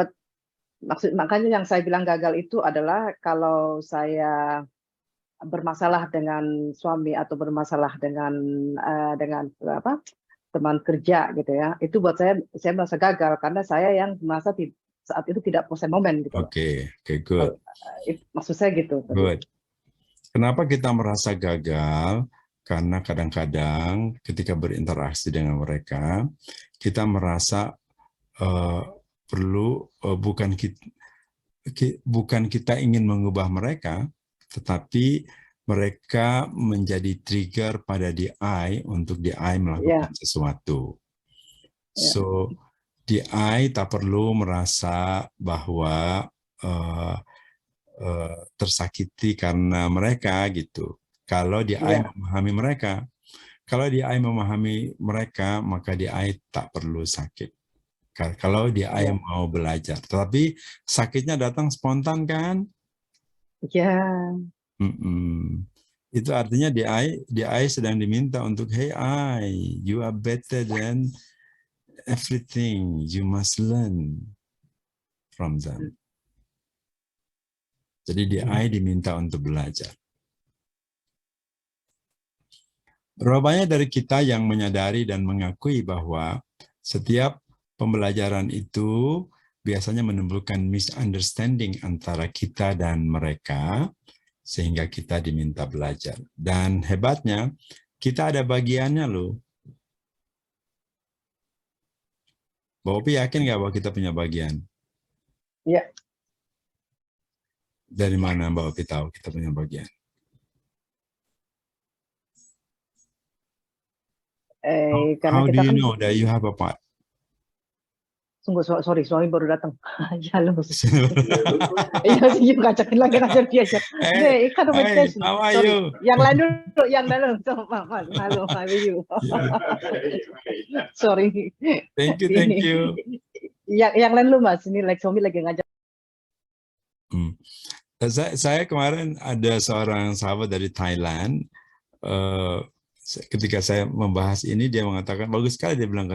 Speaker 3: makanya yang saya bilang gagal itu adalah kalau saya bermasalah dengan suami atau bermasalah dengan teman kerja gitu ya, itu buat saya merasa gagal karena saya yang merasa saat itu tidak proses momen gitu.
Speaker 2: Oke, good.
Speaker 3: Maksud saya gitu.
Speaker 2: Good. Kenapa kita merasa gagal? Karena kadang-kadang ketika berinteraksi dengan mereka, kita merasa perlu bukan kita ingin mengubah mereka, tetapi mereka menjadi trigger pada DI untuk DI melakukan sesuatu. So DI tak perlu merasa bahwa tersakiti karena mereka gitu. Kalau DI memahami mereka, maka DI tak perlu sakit. Kalau DI mau belajar, tetapi sakitnya datang spontan kan?
Speaker 3: Ya.
Speaker 2: Itu artinya DI sedang diminta untuk, hey I, you are better than everything. You must learn from them. Jadi DI diminta untuk belajar. Berapa banyak dari kita yang menyadari dan mengakui bahwa setiap pembelajaran itu biasanya menimbulkan misunderstanding antara kita dan mereka, sehingga kita diminta belajar. Dan hebatnya, kita ada bagiannya loh. Mbak Opi yakin nggak bahwa kita punya bagian?
Speaker 3: Iya.
Speaker 2: Dari mana Mbak Opi tahu kita punya bagian?
Speaker 3: Karena
Speaker 2: How do
Speaker 3: kita
Speaker 2: you
Speaker 3: kan
Speaker 2: know that you have a part?
Speaker 3: sungguh sorry suami baru datang. Ya lu. Iya sih ngajakin lagi ngajar dia aja.
Speaker 2: Hey,
Speaker 3: Kan
Speaker 2: hey, how are
Speaker 3: sorry.
Speaker 2: you?
Speaker 3: Yang lain dulu. Halo, how are you? Sorry.
Speaker 2: Thank you.
Speaker 3: Yang lain lu Mas, ini suami lagi ngajak.
Speaker 2: Saya kemarin ada seorang sahabat dari Thailand. Ketika saya membahas ini, dia mengatakan bagus sekali. Dia bilang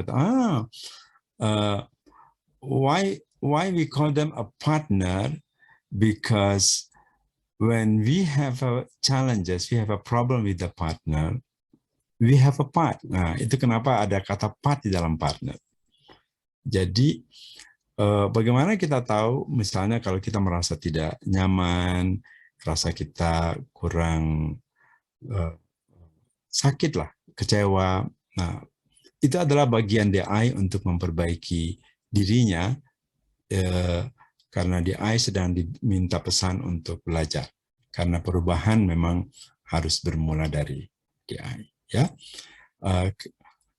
Speaker 2: why we call them a partner? Because when we have challenges, we have a problem with the partner, we have a part. Nah, itu kenapa ada kata part di dalam partner. Jadi, bagaimana kita tahu, misalnya kalau kita merasa tidak nyaman, rasa kita kurang sakit lah, kecewa. Nah, itu adalah bagian DI untuk memperbaiki dirinya, karena DI sedang diminta pesan untuk belajar. Karena perubahan memang harus bermula dari DI. Ya,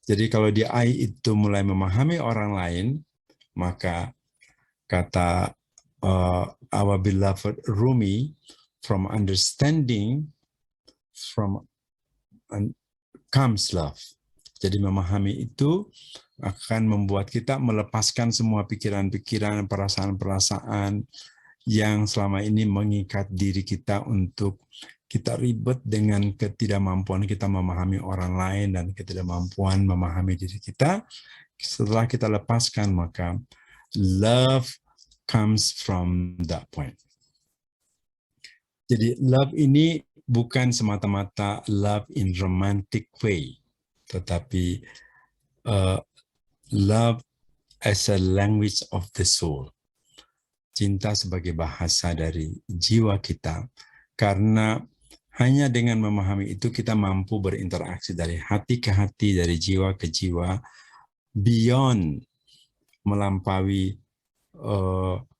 Speaker 2: jadi kalau DI itu mulai memahami orang lain, maka kata our beloved Rumi, from understanding comes love. Jadi memahami itu akan membuat kita melepaskan semua pikiran-pikiran, perasaan-perasaan yang selama ini mengikat diri kita untuk kita ribet dengan ketidakmampuan kita memahami orang lain dan ketidakmampuan memahami diri kita. Setelah kita lepaskan, maka love comes from that point. Jadi love ini bukan semata-mata love in romantic way, tetapi love as a language of the soul. Cinta sebagai bahasa dari jiwa kita, karena hanya dengan memahami itu kita mampu berinteraksi dari hati ke hati, dari jiwa ke jiwa, beyond melampaui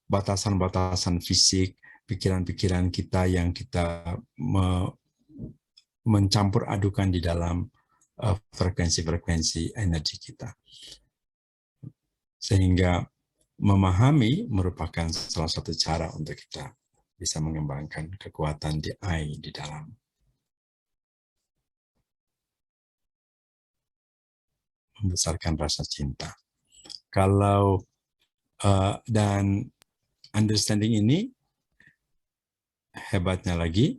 Speaker 2: batasan-batasan fisik, pikiran-pikiran kita yang kita mencampur adukan di dalam frekuensi-frekuensi energi kita. Sehingga memahami merupakan salah satu cara untuk kita bisa mengembangkan kekuatan DI di dalam membesarkan rasa cinta. Kalau dan understanding ini hebatnya lagi,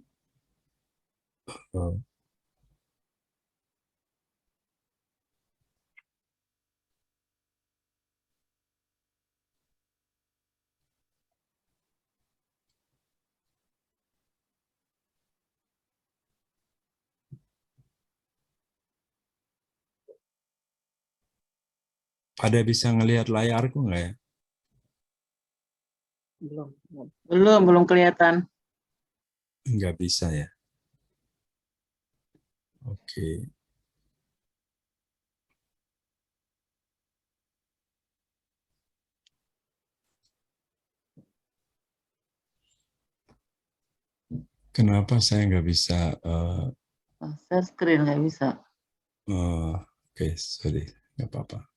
Speaker 2: pada bisa ngelihat layarku nggak ya?
Speaker 6: Belum kelihatan.
Speaker 2: Nggak bisa ya. Oke. Kenapa saya nggak bisa?
Speaker 6: Share screen nggak bisa.
Speaker 2: Oke, sorry, nggak apa-apa.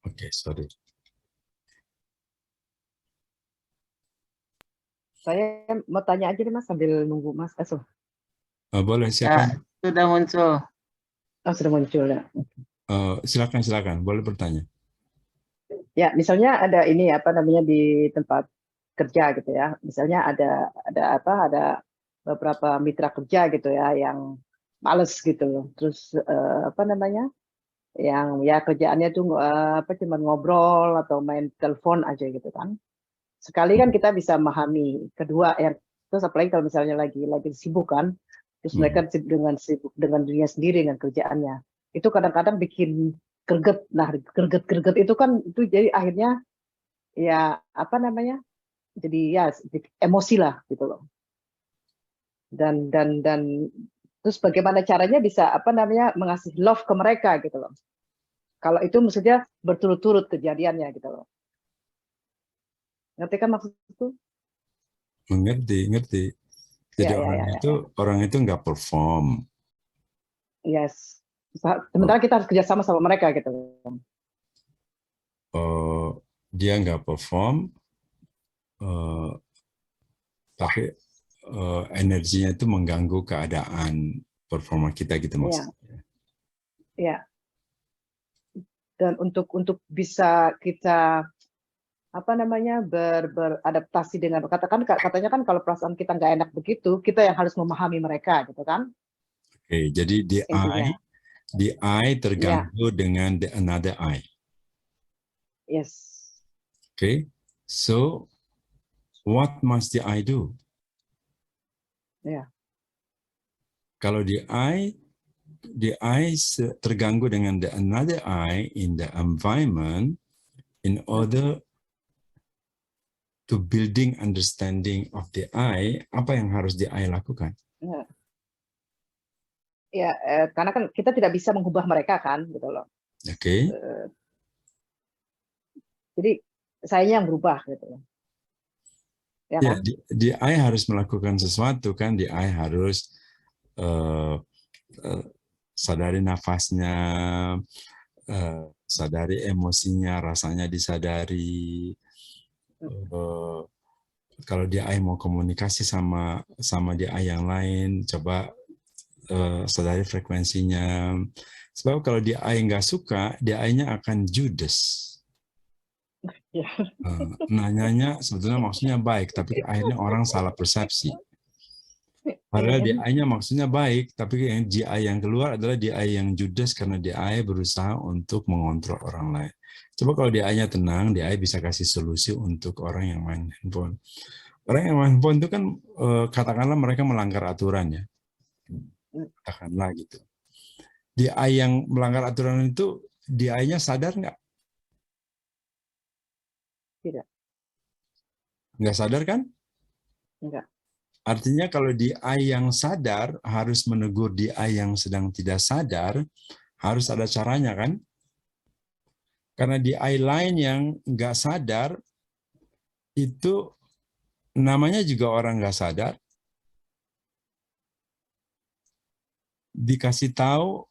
Speaker 2: Oke, sorry.
Speaker 3: Saya mau tanya aja deh Mas sambil nunggu Mas Aso.
Speaker 2: Boleh, silakan.
Speaker 6: Ya, sudah muncul.
Speaker 3: Oh, sudah muncul ya.
Speaker 2: Silakan, boleh bertanya.
Speaker 3: Ya, misalnya ada ini apa namanya di tempat kerja gitu ya. Misalnya ada beberapa mitra kerja gitu ya yang males gitu loh. Terus apa namanya, yang ya kerjaannya tuh cuma ngobrol atau main telepon aja gitu kan. Sekali kan kita bisa memahami. Kedua, terus apalagi kalau misalnya lagi sibuk kan, terus mereka sibuk dengan dirinya sendiri, dengan kerjaannya. Itu kadang-kadang bikin greget. Nah, greget itu kan itu jadi akhirnya ya apa namanya, jadi ya emosi lah gitu loh. Dan terus bagaimana caranya bisa apa namanya mengasih love ke mereka gitu loh. Kalau itu maksudnya berturut-turut kejadiannya gitu loh. Ngerti kan maksudku?
Speaker 2: Ngerti. Jadi orang itu nggak perform.
Speaker 3: Yes. Sementara kita harus kerjasama sama mereka gitu.
Speaker 2: Dia nggak perform, tapi energinya itu mengganggu keadaan performa kita gitu maksudnya.
Speaker 3: Iya. Dan untuk bisa kita apa namanya beradaptasi dengan katanya kan kalau perasaan kita nggak enak begitu, kita yang harus memahami mereka gitu kan.
Speaker 2: Oke, jadi the I terganggu dengan the another I.
Speaker 3: Yes.
Speaker 2: Okay, so what must the I do? Kalau the I terganggu dengan the another I in the environment, in order to building understanding of the I, apa yang harus the I lakukan?
Speaker 3: Ya, karena kan kita tidak bisa mengubah mereka kan, gitu loh.
Speaker 2: Oke.
Speaker 3: Jadi saya yang berubah gitu loh. Ya, kan?
Speaker 2: The I harus melakukan sesuatu kan, the I harus sadari nafasnya, sadari emosinya, rasanya disadari. Kalau dia mau komunikasi sama dia yang lain, coba sadari frekuensinya. Sebab kalau dia nggak suka, dia nya akan judes. Nanyanya sebetulnya maksudnya baik, tapi akhirnya orang salah persepsi. Padahal DI-nya maksudnya baik, tapi yang DI yang keluar adalah DI yang judes karena DI berusaha untuk mengontrol orang lain. Coba kalau DI-nya tenang, DI bisa kasih solusi untuk orang yang main handphone. Orang yang main handphone itu kan katakanlah mereka melanggar aturan ya. Katakanlah gitu. DI yang melanggar aturan itu, DI-nya sadar nggak?
Speaker 3: Tidak.
Speaker 2: Nggak sadar kan?
Speaker 3: Enggak.
Speaker 2: Artinya kalau DI yang sadar harus menegur DI yang sedang tidak sadar, harus ada caranya kan? Karena DI lain yang nggak sadar, itu namanya juga orang nggak sadar. Dikasih tahu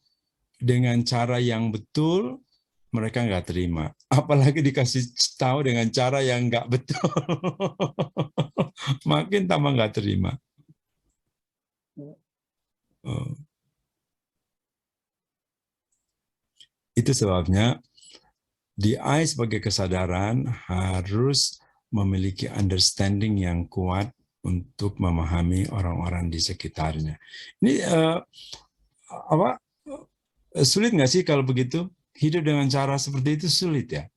Speaker 2: dengan cara yang betul, mereka nggak terima. Apalagi dikasih tahu dengan cara yang nggak betul. Makin tambah nggak terima. Itu sebabnya DI sebagai kesadaran harus memiliki understanding yang kuat untuk memahami orang-orang di sekitarnya. Ini sulit nggak sih kalau begitu? Hidup dengan cara seperti itu sulit ya?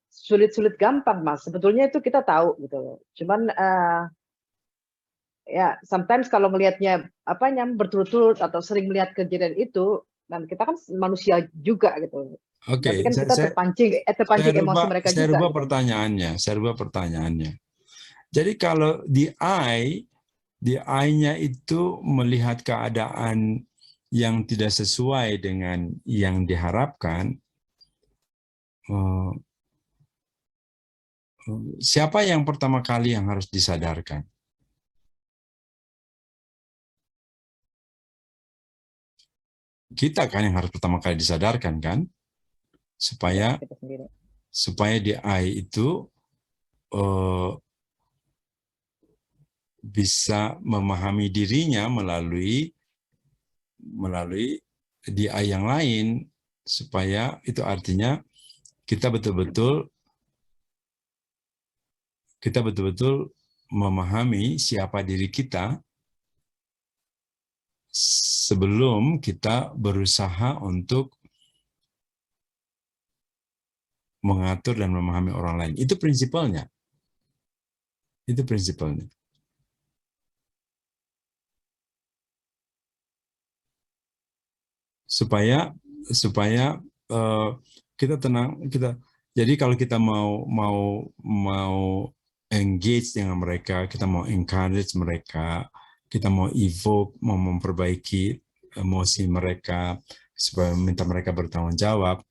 Speaker 3: Sulit-sulit gampang, Mas. Sebetulnya itu kita tahu gitu loh. Cuman ya sometimes kalau melihatnya berturut-turut atau sering melihat kejadian itu, dan kita kan manusia juga gitu.
Speaker 2: Oke,
Speaker 3: kan kita terpancing emosi mereka juga.
Speaker 2: Saya rubah pertanyaannya. Jadi kalau DI-nya itu melihat keadaan yang tidak sesuai dengan yang diharapkan, siapa yang pertama kali yang harus disadarkan? Kita kan yang harus pertama kali disadarkan kan? Supaya DI itu bisa memahami dirinya melalui DI yang lain, supaya itu artinya kita betul-betul memahami siapa diri kita sebelum kita berusaha untuk mengatur dan memahami orang lain. Itu prinsipalnya. Itu prinsipalnya. Supaya kita tenang, jadi kalau kita mau engage dengan mereka, kita mau encourage mereka, kita mau evoke, mau memperbaiki emosi mereka supaya minta mereka bertanggung jawab,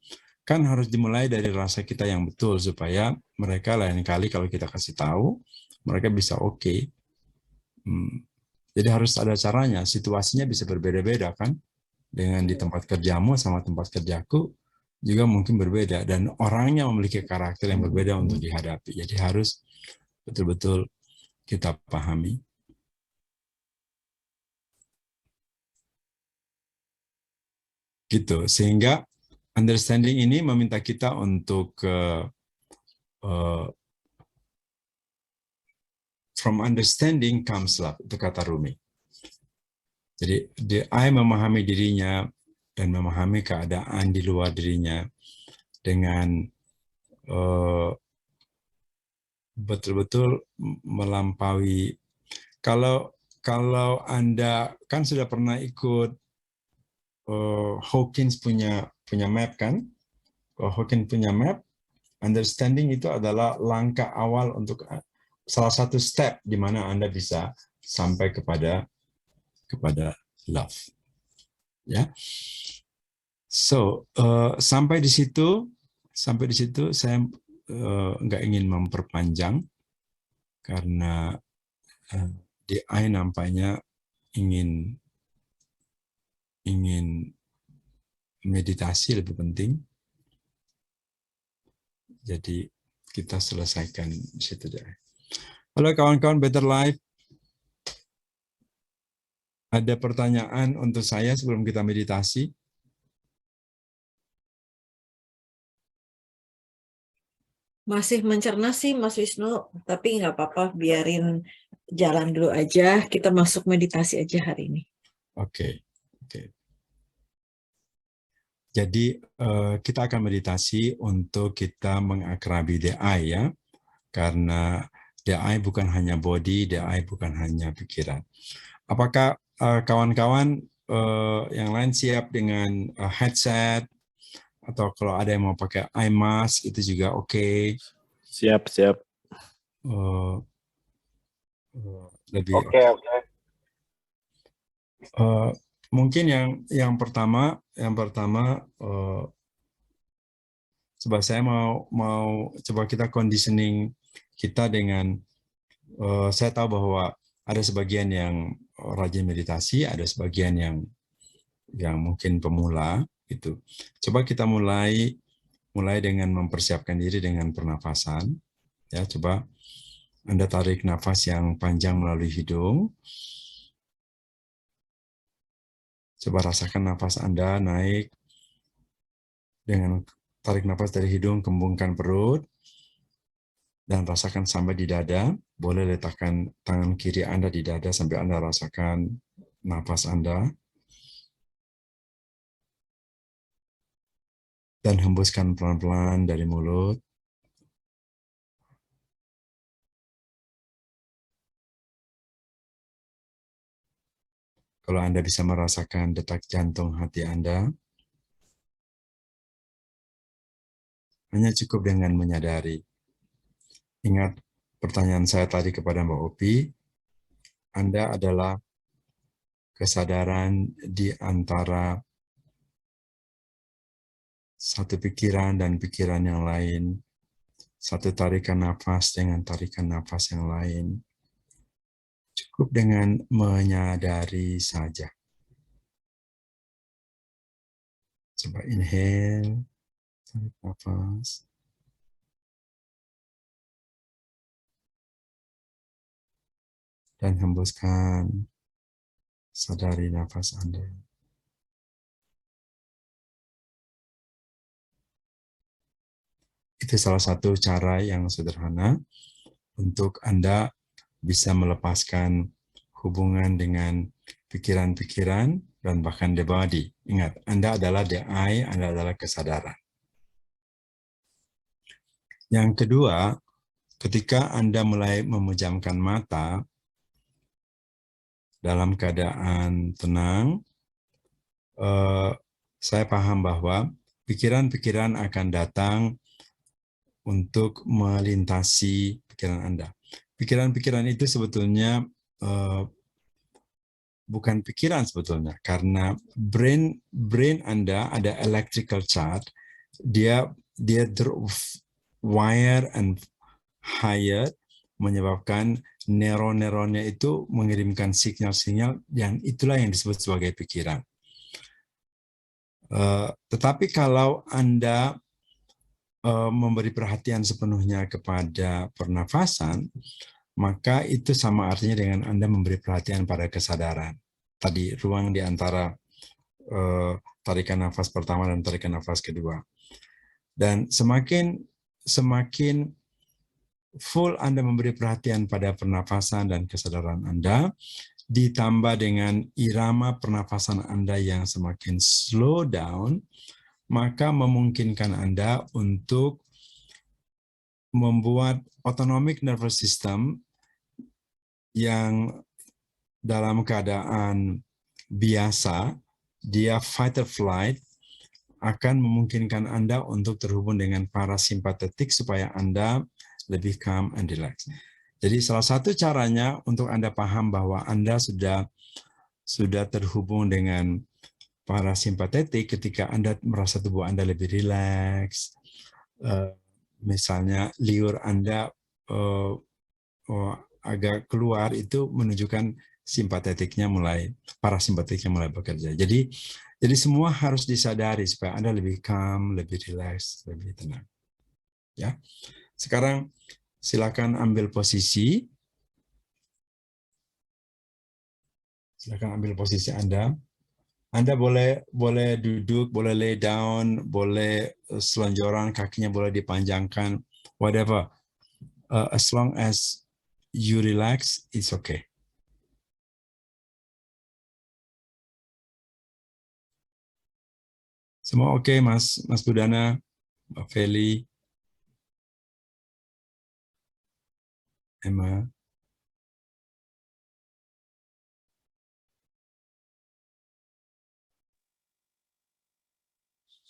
Speaker 2: kan harus dimulai dari rasa kita yang betul supaya mereka lain kali kalau kita kasih tahu mereka bisa oke. Jadi harus ada caranya, situasinya bisa berbeda-beda kan, dengan di tempat kerjamu sama tempat kerjaku juga mungkin berbeda dan orangnya memiliki karakter yang berbeda untuk dihadapi. Jadi harus betul-betul kita pahami. Gitu, sehingga understanding ini meminta kita untuk from understanding comes love, itu kata Rumi. Jadi I memahami dirinya dan memahami keadaan di luar dirinya dengan betul-betul melampaui. Kalau Anda kan sudah pernah ikut Hawkins punya map kan? Hawkins punya map, understanding itu adalah langkah awal untuk salah satu step di mana Anda bisa sampai kepada love. Ya. So, sampai di situ saya nggak ingin memperpanjang karena di I nampaknya ingin meditasi lebih penting. Jadi kita selesaikan di situ deh. Halo kawan-kawan Better Life. Ada pertanyaan untuk saya sebelum kita meditasi?
Speaker 1: Masih mencerna sih Mas Wisnu, tapi nggak apa-apa, biarin jalan dulu aja, kita masuk meditasi aja hari ini.
Speaker 2: Oke. Jadi kita akan meditasi untuk kita mengakrabi DI ya, karena DI bukan hanya body, DI bukan hanya pikiran. Apakah kawan-kawan yang lain siap dengan headset atau kalau ada yang mau pakai eye mask itu juga oke?
Speaker 5: Siap.
Speaker 2: Lebih
Speaker 4: Oke.
Speaker 2: mungkin yang pertama coba saya mau coba kita conditioning kita dengan saya tahu bahwa ada sebagian yang rajin meditasi, ada sebagian yang mungkin pemula gitu. Coba kita mulai dengan mempersiapkan diri dengan pernafasan. Ya, coba Anda tarik nafas yang panjang melalui hidung. Coba rasakan nafas Anda naik dengan tarik nafas dari hidung, kembungkan perut dan rasakan sampai di dada. Boleh letakkan tangan kiri Anda di dada sampai Anda rasakan nafas Anda. Dan hembuskan pelan-pelan dari mulut. Kalau Anda bisa merasakan detak jantung hati Anda, hanya cukup dengan menyadari. Ingat pertanyaan saya tadi kepada Mbak Opi, Anda adalah kesadaran di antara satu pikiran dan pikiran yang lain, satu tarikan nafas dengan tarikan nafas yang lain. Cukup dengan menyadari saja. Coba inhale, tarik nafas. Dan hembuskan, sadari nafas Anda. Itu salah satu cara yang sederhana untuk Anda bisa melepaskan hubungan dengan pikiran-pikiran dan bahkan the body. Ingat, Anda adalah the I, Anda adalah kesadaran. Yang kedua, ketika Anda mulai memejamkan mata dalam keadaan tenang, saya paham bahwa pikiran-pikiran akan datang untuk melintasi pikiran Anda. Pikiran-pikiran itu sebetulnya bukan pikiran sebetulnya, karena brain Anda ada electrical charge, dia wire and higher, menyebabkan neuron-neuronnya itu mengirimkan sinyal-sinyal, yang itulah yang disebut sebagai pikiran. Tetapi kalau Anda memberi perhatian sepenuhnya kepada pernafasan, maka itu sama artinya dengan Anda memberi perhatian pada kesadaran. Tadi ruang di antara tarikan nafas pertama dan tarikan nafas kedua. Dan semakin full Anda memberi perhatian pada pernafasan dan kesadaran Anda, ditambah dengan irama pernafasan Anda yang semakin slow down, maka memungkinkan Anda untuk membuat autonomic nervous system yang dalam keadaan biasa, dia fight or flight, akan memungkinkan Anda untuk terhubung dengan parasimpatetik supaya Anda lebih calm and relax. Jadi salah satu caranya untuk Anda paham bahwa Anda sudah terhubung dengan parasimpatetik ketika Anda merasa tubuh Anda lebih rileks, misalnya liur Anda agak keluar, itu menunjukkan parasimpatetiknya mulai bekerja. Jadi semua harus disadari supaya Anda lebih calm, lebih rileks, lebih tenang. Ya. Sekarang silakan ambil posisi. Silakan ambil posisi Anda. Anda boleh duduk, boleh lay down, boleh selonjoran, kakinya boleh dipanjangkan, whatever. As long as you relax, it's okay. Semua oke, Mas Budana, Mbak Feli, Emma.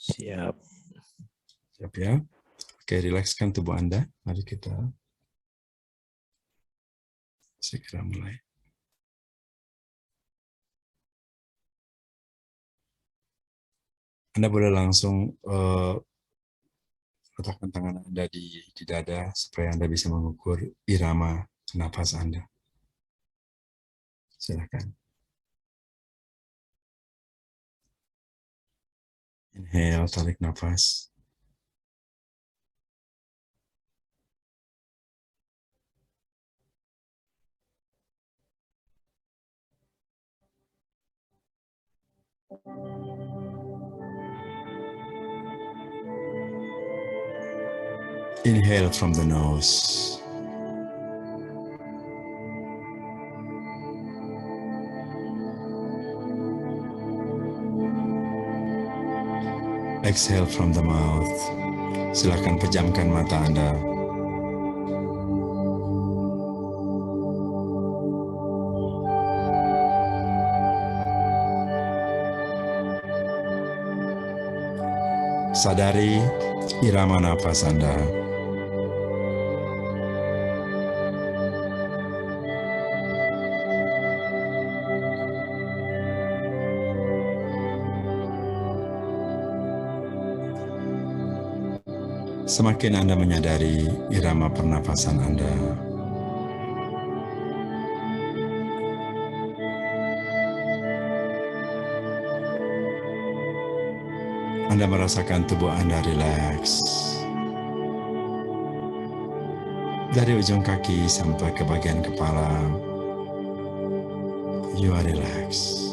Speaker 5: Siap.
Speaker 2: Siap ya. Oke, rilekskan tubuh Anda. Mari kita segera mulai. Anda boleh langsung letakkan tangan Anda di dada supaya Anda bisa mengukur irama napas Anda. Silakan. Inhale, tarik nafas. Inhale from the nose. Exhale from the mouth. Silakan pejamkan mata Anda. Sadari irama nafas Anda. Semakin Anda menyadari irama pernafasan Anda, Anda merasakan tubuh Anda rileks. Dari ujung kaki sampai ke bagian kepala, you are relaxed.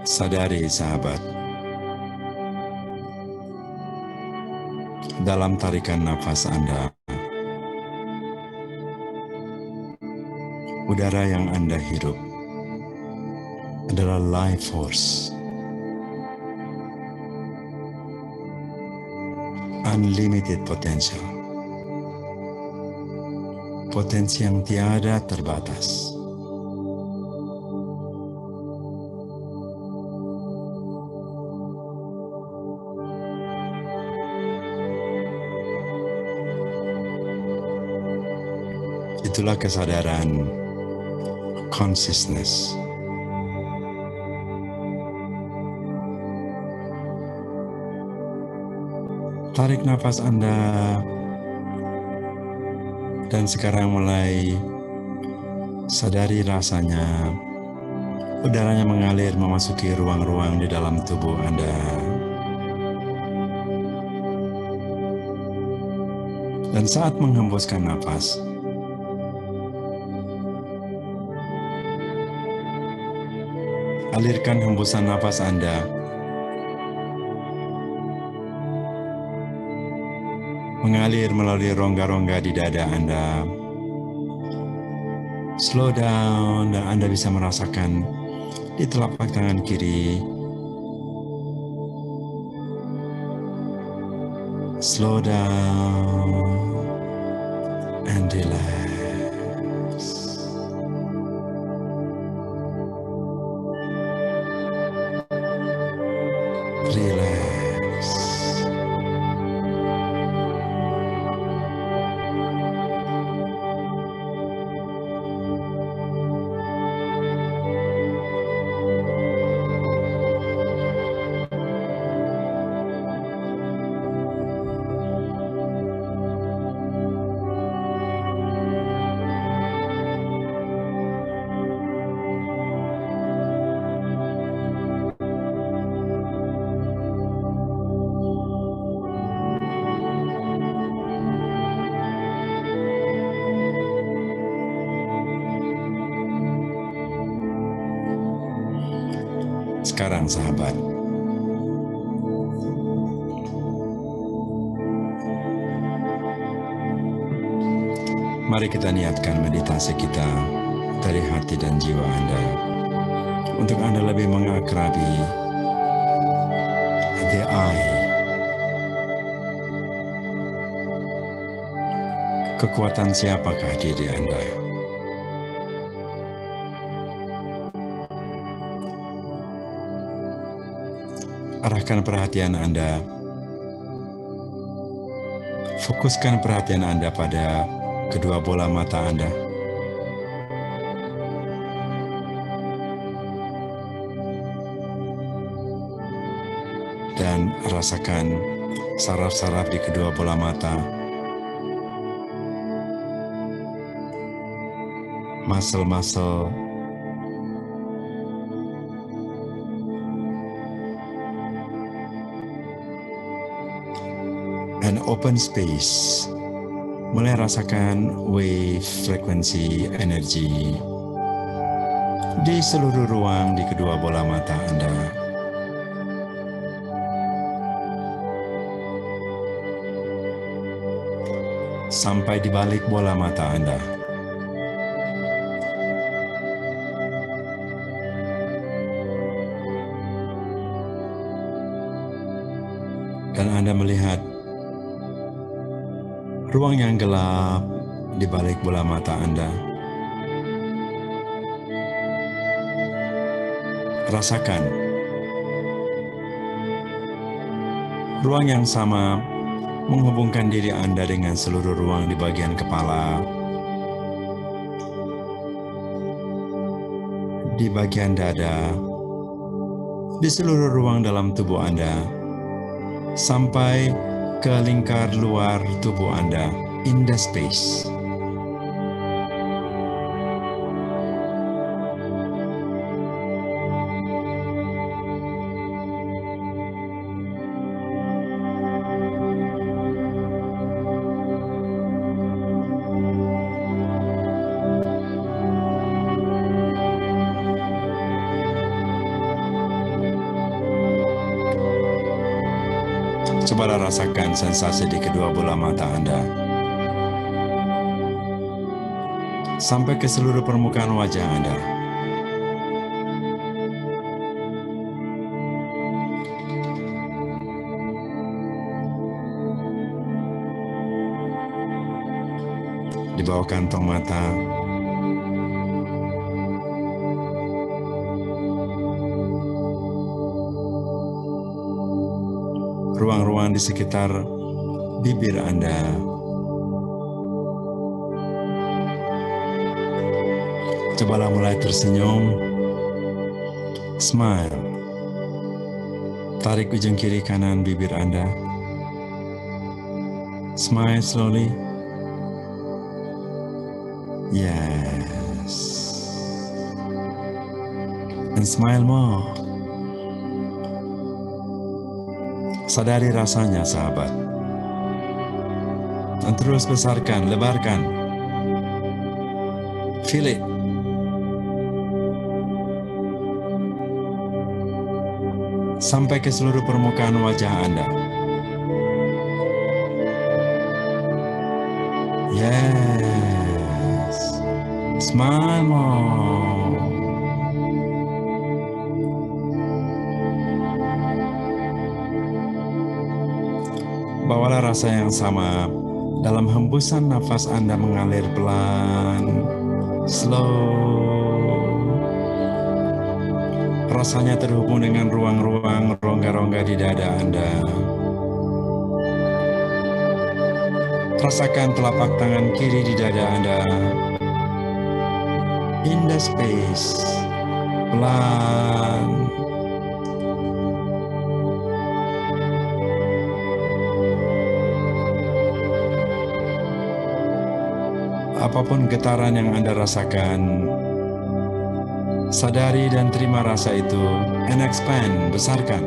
Speaker 2: Sadari sahabat, dalam tarikan nafas Anda, udara yang Anda hirup adalah life force, unlimited potential, potensi yang tiada terbatas. Itulah kesadaran consciousness. Tarik nafas Anda dan sekarang mulai sadari rasanya udaranya mengalir memasuki ruang-ruang di dalam tubuh Anda. Dan saat menghembuskan nafas, alirkan hembusan nafas Anda mengalir melalui rongga-rongga di dada Anda. Slow down dan Anda bisa merasakan di telapak tangan kiri. Slow down and relax. Relax. Sekarang sahabat, mari kita niatkan meditasi kita dari hati dan jiwa Anda untuk Anda lebih mengakrabi the I. Kekuatan siapakah diri Anda? Arahkan perhatian Anda, fokuskan perhatian Anda pada kedua bola mata Anda. Dan rasakan saraf-saraf di kedua bola mata, muscle-muscle, and open space. Mulai rasakan wave frekuensi energi di seluruh ruang di kedua bola mata Anda. Sampai di balik bola mata Anda. Dan Anda melihat ruang yang gelap di balik bola mata Anda. Rasakan ruang yang sama menghubungkan diri Anda dengan seluruh ruang di bagian kepala, di bagian dada, di seluruh ruang dalam tubuh Anda, sampai ke lingkar luar tubuh Anda, in the space. Cobalah rasakan sensasi di kedua bola mata Anda. Sampai ke seluruh permukaan wajah Anda. Di bawah kantong mata, ruang-ruang di sekitar bibir Anda. Cobalah mulai tersenyum. Smile. Tarik ujung kiri kanan bibir Anda. Smile slowly. Yes. And smile more. Sadari rasanya, sahabat. Dan terus besarkan, lebarkan. Feel it. Sampai ke seluruh permukaan wajah Anda. Yes. Smile more. Bawalah rasa yang sama dalam hembusan nafas Anda mengalir pelan, slow. Rasanya terhubung dengan ruang-ruang rongga-rongga di dada Anda. Rasakan telapak tangan kiri di dada Anda. In the space, pelan. Apapun getaran yang Anda rasakan, sadari dan terima rasa itu, and expand, besarkan.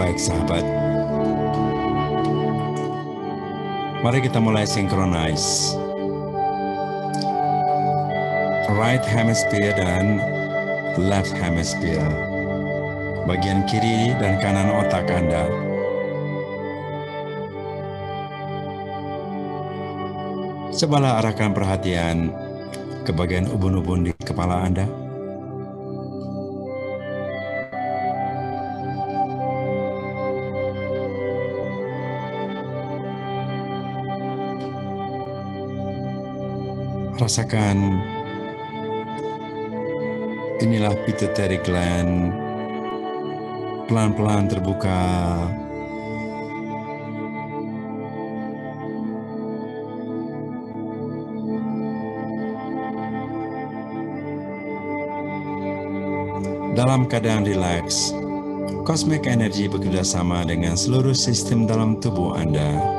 Speaker 2: Baik sahabat, mari kita mulai synchronize. Right hemisphere dan left hemisphere, bagian kiri dan kanan otak Anda. Cobalah arahkan perhatian ke bagian ubun-ubun di kepala Anda. Rasakan, inilah pituitary gland pelan-pelan terbuka. Dalam keadaan rileks, cosmic energy bekerja sama dengan seluruh sistem dalam tubuh Anda.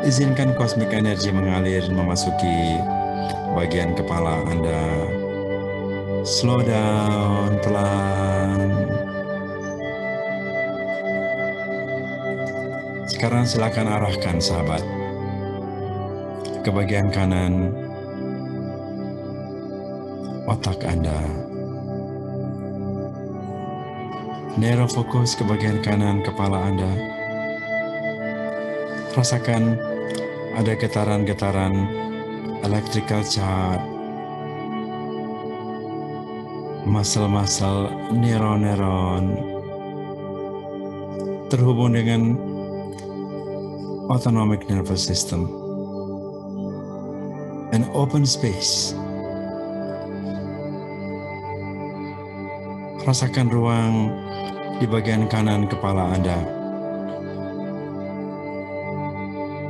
Speaker 2: Izinkan cosmic energy mengalir memasuki bagian kepala Anda. Slow down, pelan. Sekarang silakan arahkan sahabat ke bagian kanan otak Anda. Narrow fokus ke bagian kanan kepala Anda. Rasakan ada getaran-getaran electrical charge, muscle-muscle, neuron-neuron terhubung dengan autonomic nervous system, an open space. Rasakan ruang di bagian kanan kepala Anda.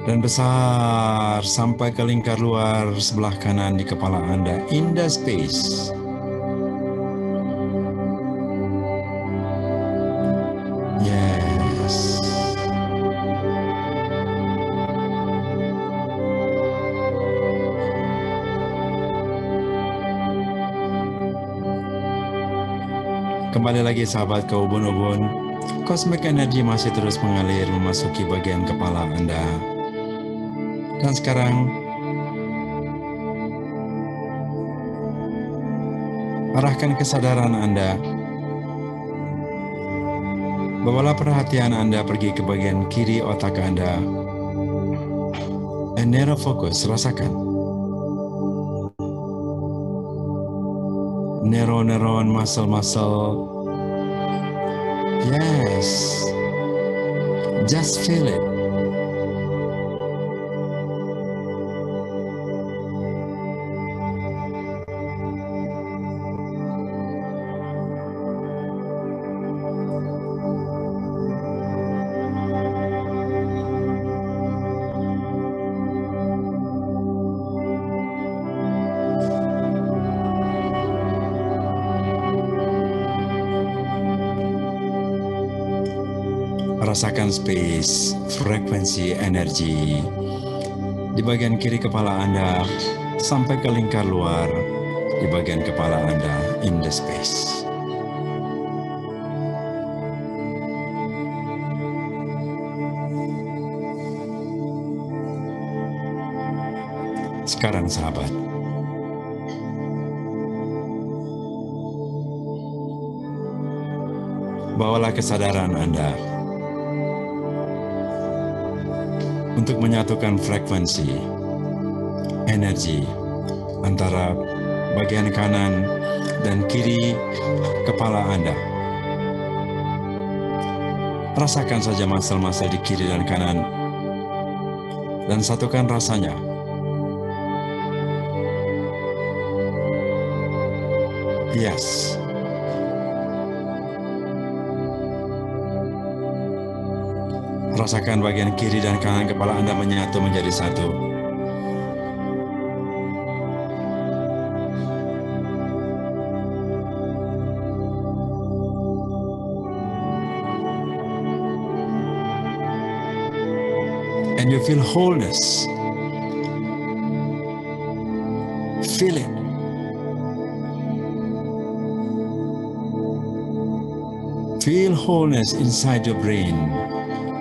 Speaker 2: Dan besar sampai ke lingkar luar sebelah kanan di kepala Anda, in the space. Yes. Kembali lagi sahabat ke ubun-ubun, Cosmic Energy masih terus mengalir memasuki bagian kepala Anda. Dan sekarang, arahkan kesadaran Anda. Bawalah perhatian Anda pergi ke bagian kiri otak Anda. And narrow focus, rasakan. Neuron, muscle. Yes. Just feel it. Rasakan space, frekuensi energi di bagian kiri kepala Anda sampai ke lingkar luar di bagian kepala Anda in the space. Sekarang sahabat, bawalah kesadaran Anda untuk menyatukan frekuensi energi antara bagian kanan dan kiri kepala Anda. Rasakan saja muscle-muscle di kiri dan kanan dan satukan rasanya. Yes. Rasakan bagian kiri dan kanan kepala Anda menyatu menjadi satu. And you feel wholeness. Feel it. Feel wholeness inside your brain.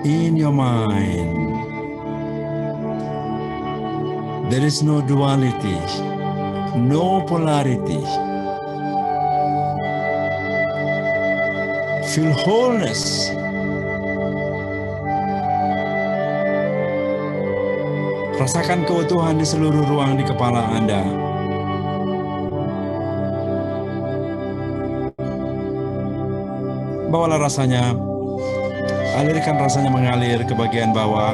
Speaker 2: In your mind, there is no duality, no polarity. Feel wholeness. Rasakan keutuhan di seluruh ruang di kepala Anda. Bawalah rasanya. Alirkan rasanya mengalir ke bagian bawah,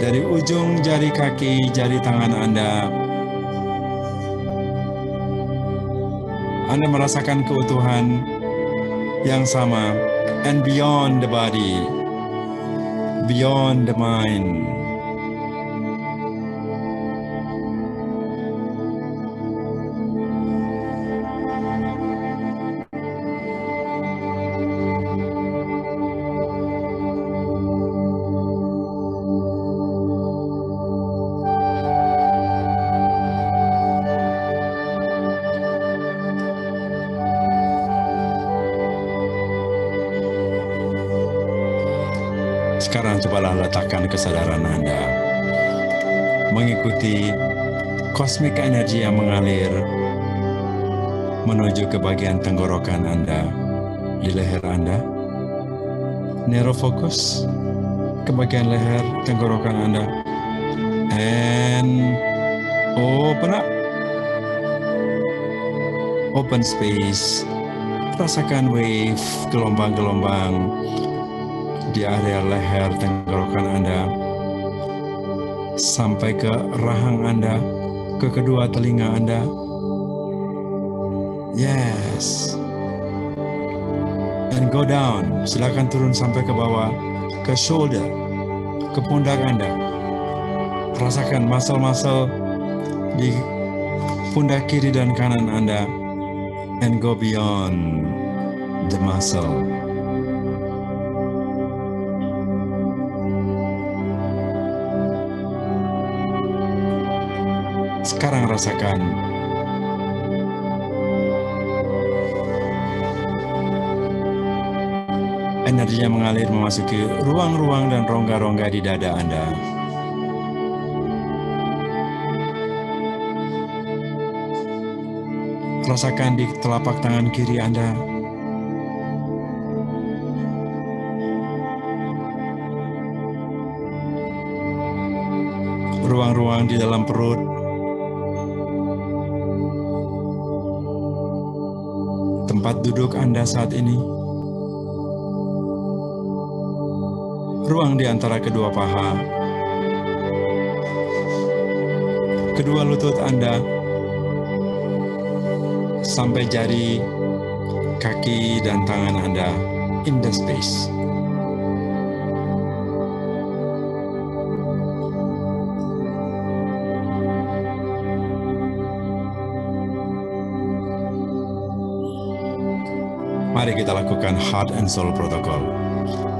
Speaker 2: dari ujung jari kaki, jari tangan Anda. Anda merasakan keutuhan yang sama, and beyond the body, beyond the mind. Sekarang cobalah letakkan kesadaran Anda mengikuti cosmic energy yang mengalir menuju ke bagian tenggorokan Anda, di leher Anda. Narrow focus ke bagian leher tenggorokan Anda. And open up. Open space. Rasakan wave, gelombang-gelombang di area leher tenggorokan Anda sampai ke rahang Anda, ke kedua telinga Anda. Yes. And go down. Silakan turun sampai ke bawah, ke shoulder, ke pundak Anda. Rasakan muscle-muscle di pundak kiri dan kanan Anda. And go beyond the muscle. Sekarang rasakan Energinya mengalir memasuki ruang-ruang dan rongga-rongga di dada Anda. Rasakan di telapak tangan kiri Anda. Ruang-ruang di dalam perut. Tempat duduk Anda saat ini. Ruang di antara kedua paha. Kedua lutut Anda. Sampai jari, kaki, dan tangan Anda in the space. Mari kita lakukan Heart and Soul Protocol.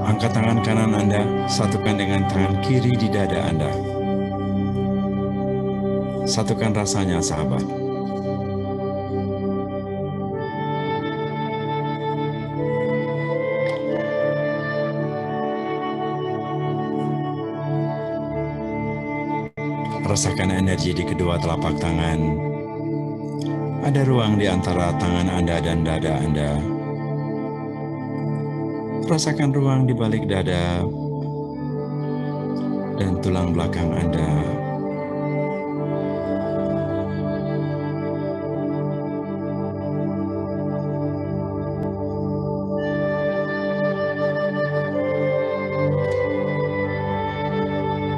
Speaker 2: Angkat tangan kanan Anda, satukan dengan tangan kiri di dada Anda. Satukan rasanya, sahabat. Rasakan energi di kedua telapak tangan. Ada ruang di antara tangan Anda dan dada Anda. Rasakan ruang di balik dada dan tulang belakang Anda.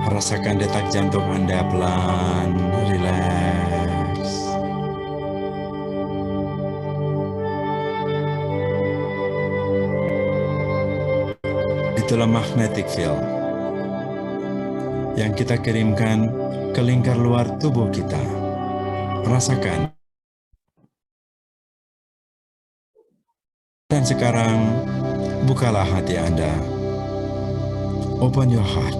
Speaker 2: Rasakan detak jantung Anda pelan, rileks. Itulah magnetic field yang kita kirimkan ke lingkar luar tubuh kita. Rasakan. Dan sekarang, bukalah hati Anda. Open your heart.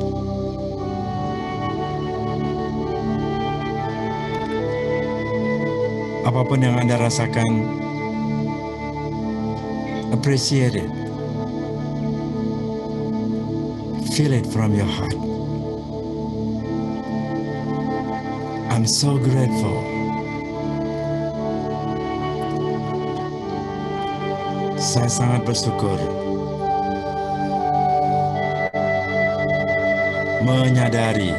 Speaker 2: Apapun yang Anda rasakan, appreciate it. Feel it from your heart. I'm so grateful. Saya sangat bersyukur. Menyadari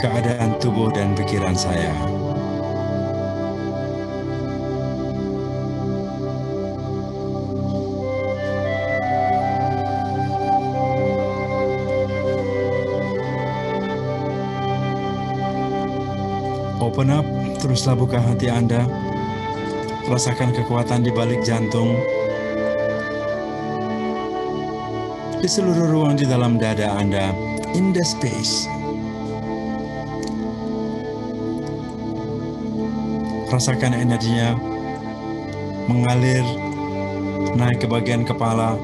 Speaker 2: keadaan tubuh dan pikiran saya. Open up, teruslah buka hati Anda. Rasakan kekuatan di balik jantung. Di seluruh ruang di dalam dada Anda, in the space. Rasakan energinya mengalir naik ke bagian kepala.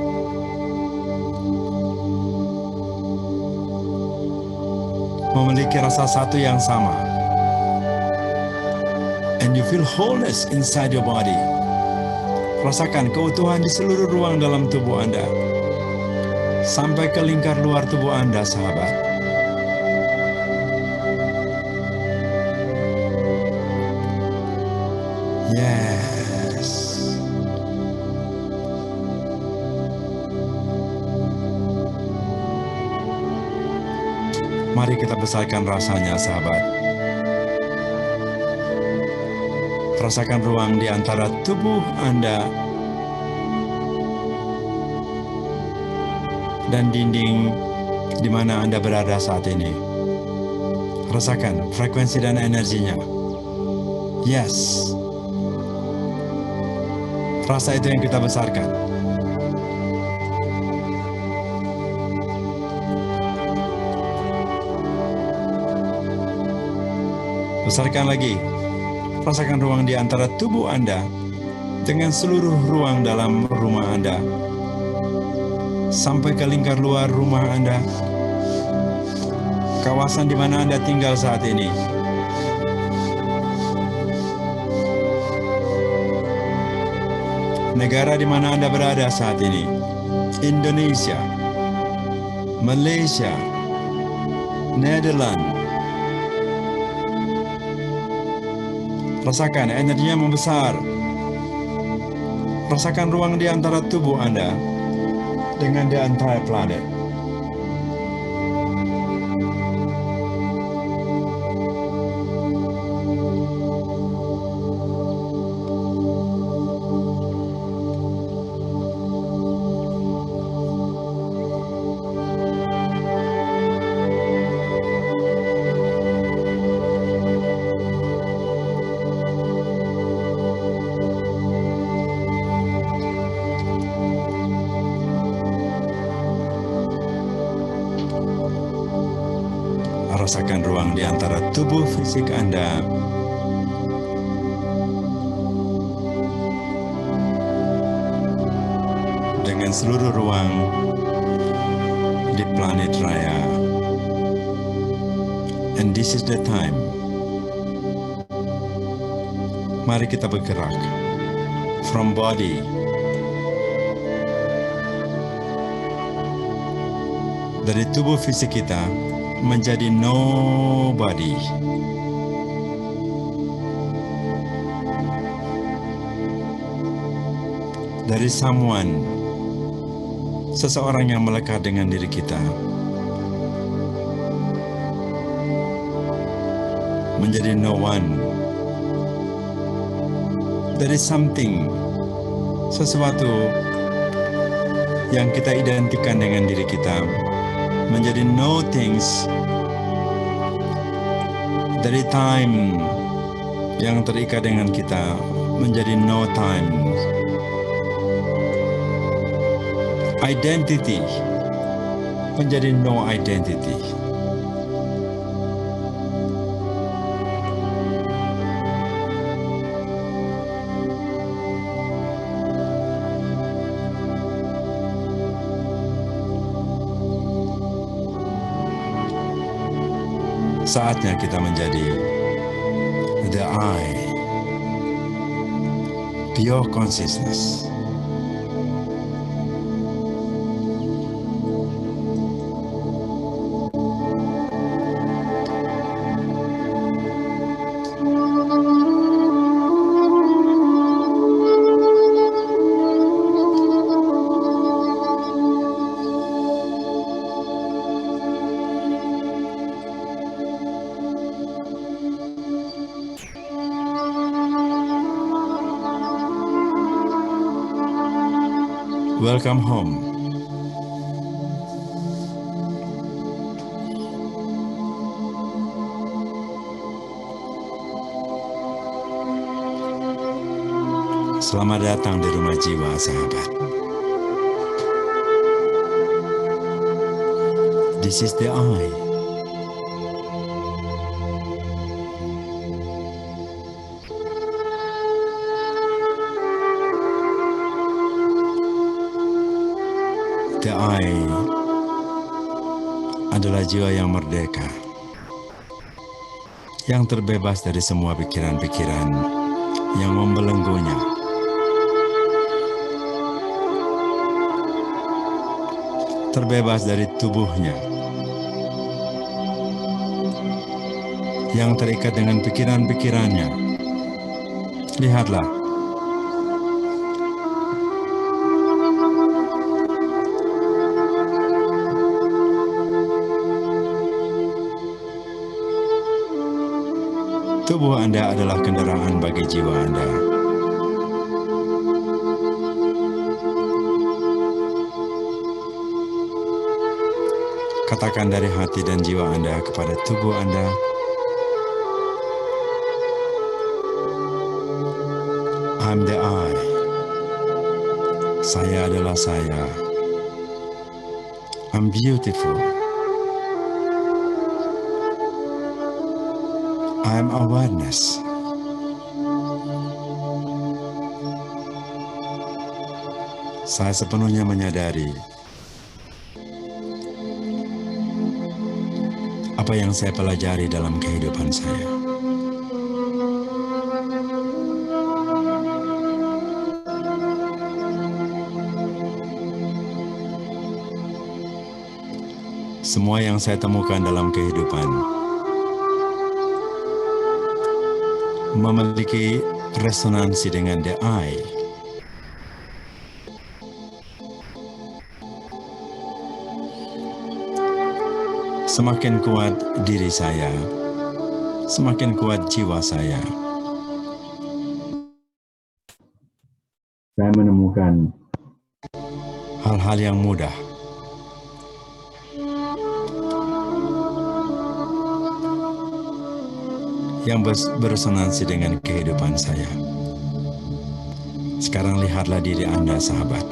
Speaker 2: Memiliki rasa satu yang sama. And you feel wholeness inside your body. Rasakan keutuhan di seluruh ruang dalam tubuh Anda. Sampai ke lingkar luar tubuh Anda, sahabat. Yes. Mari kita besarkan rasanya, sahabat. Rasakan ruang di antara tubuh Anda dan dinding di mana Anda berada saat ini. Rasakan frekuensi dan energinya. Yes. Rasa itu yang kita besarkan. Besarkan lagi. Rasakan ruang di antara tubuh Anda dengan seluruh ruang dalam rumah Anda. Sampai ke lingkar luar rumah Anda. Kawasan di mana Anda tinggal saat ini. negara di mana Anda berada saat ini, Indonesia, Malaysia, Nederland. Rasakan energinya membesar. Rasakan ruang di antara tubuh Anda dengan the entire planet. Rasakan ruang di antara tubuh fisik Anda dengan seluruh ruang di planet raya. And this is the time. Mari kita bergerak from body dari tubuh fisik kita menjadi nobody. Dari someone, seseorang yang melekat dengan diri kita, menjadi no one. Dari something, sesuatu yang kita identikan dengan diri kita, menjadi no things. Dari time yang terikat dengan kita menjadi no time. Identity menjadi no identity. Saatnya kita menjadi the I, pure consciousness. Welcome home. Selamat datang di rumah jiwa, sahabat. This is the I. The I adalah jiwa yang merdeka, yang terbebas dari semua pikiran-pikiran yang membelenggunya. Terbebas dari tubuhnya, yang terikat dengan pikiran-pikirannya. Lihatlah, tubuh Anda adalah kendaraan bagi jiwa Anda. Katakan dari hati dan jiwa Anda kepada tubuh Anda, I'm the I. Saya adalah saya. I'm beautiful. I'm awareness. Saya sepenuhnya menyadari apa yang saya pelajari dalam kehidupan saya. semua yang saya temukan dalam kehidupan memiliki resonansi dengan the I. Semakin kuat diri saya, semakin kuat jiwa saya. Saya menemukan hal-hal yang mudah. Yang beresonansi dengan kehidupan saya. Sekarang lihatlah diri Anda, sahabat.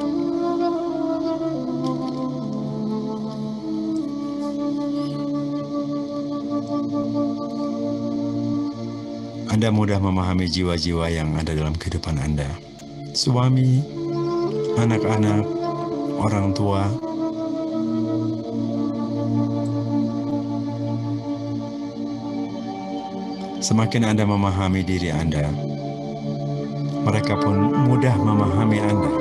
Speaker 2: Anda mudah memahami jiwa-jiwa yang ada dalam kehidupan Anda. Suami, anak-anak, orang tua. Semakin Anda memahami diri Anda, mereka pun mudah memahami Anda.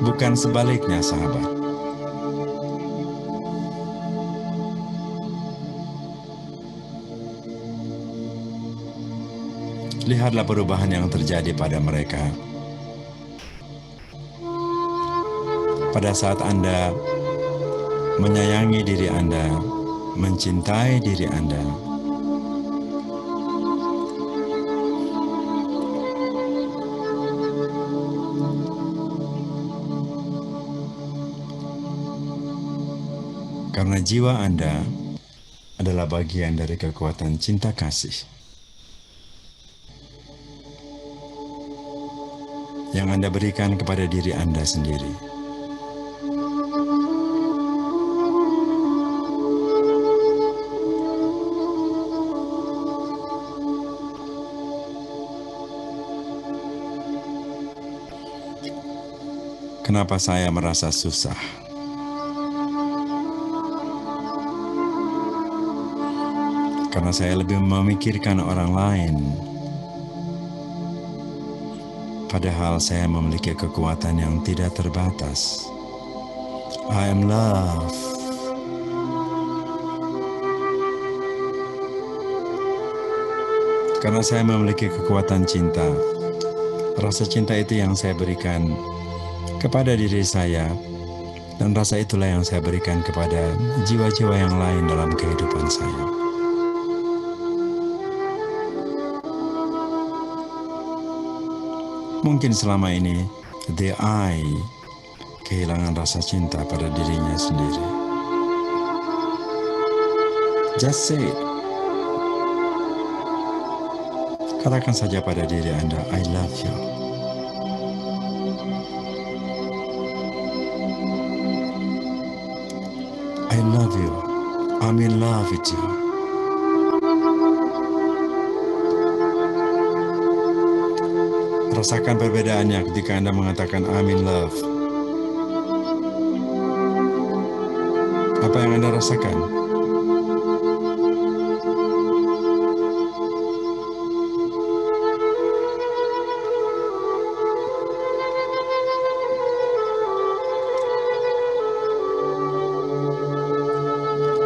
Speaker 2: Bukan sebaliknya, sahabat. Lihatlah perubahan yang terjadi pada mereka. Pada saat Anda menyayangi diri Anda, mencintai diri Anda, karena jiwa Anda adalah bagian dari kekuatan cinta kasih yang Anda berikan kepada diri Anda sendiri. Kenapa saya merasa susah? Karena saya lebih memikirkan orang lain. Padahal saya memiliki kekuatan yang tidak terbatas. I am love. Karena saya memiliki kekuatan cinta. Rasa cinta itu yang saya berikan kepada diri saya, dan rasa itulah yang saya berikan kepada jiwa-jiwa yang lain dalam kehidupan saya. Mungkin selama ini the I kehilangan rasa cinta pada dirinya sendiri. Just say it. Katakan saja pada diri Anda, I love you. I love you. I'm in love with you. Rasakan perbedaannya ketika Anda mengatakan I'm in love. Apa yang Anda rasakan?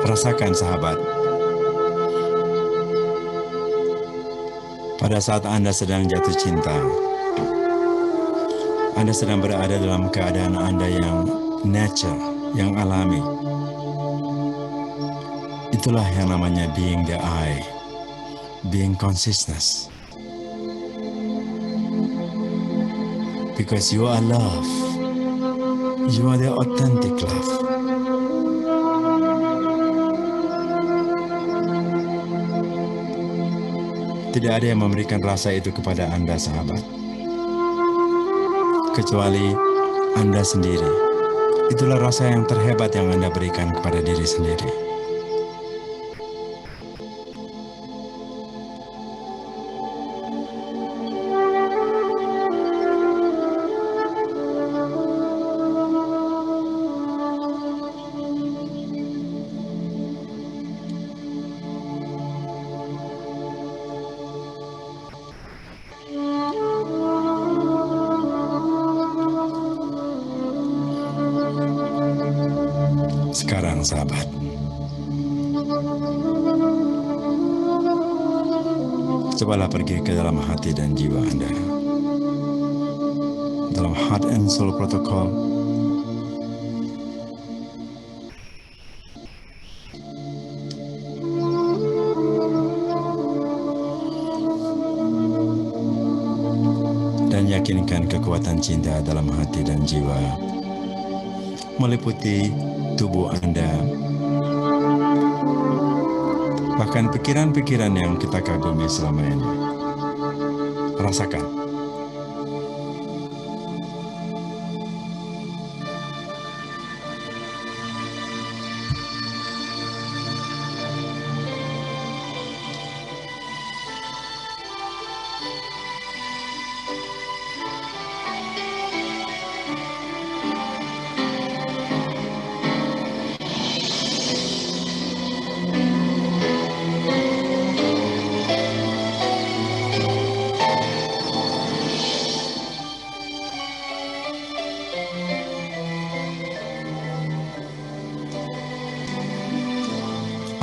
Speaker 2: Rasakan, sahabat. Pada saat Anda sedang jatuh cinta, Anda sedang berada dalam keadaan Anda yang nature, yang alami. Itulah yang namanya being the I, being consciousness. Because you are love. You are the authentic love. Tidak ada yang memberikan rasa itu kepada Anda, sahabat, kecuali Anda sendiri. Itulah rasa yang terhebat yang Anda berikan kepada diri sendiri. sang sahabat. Cobalah pergi ke dalam hati dan jiwa Anda. Dalam Heart and Soul Protocol, dan yakinkan kekuatan cinta dalam hati dan jiwa meliputi tubuh Anda, bahkan pikiran-pikiran yang kita kagumi selama ini. Rasakan.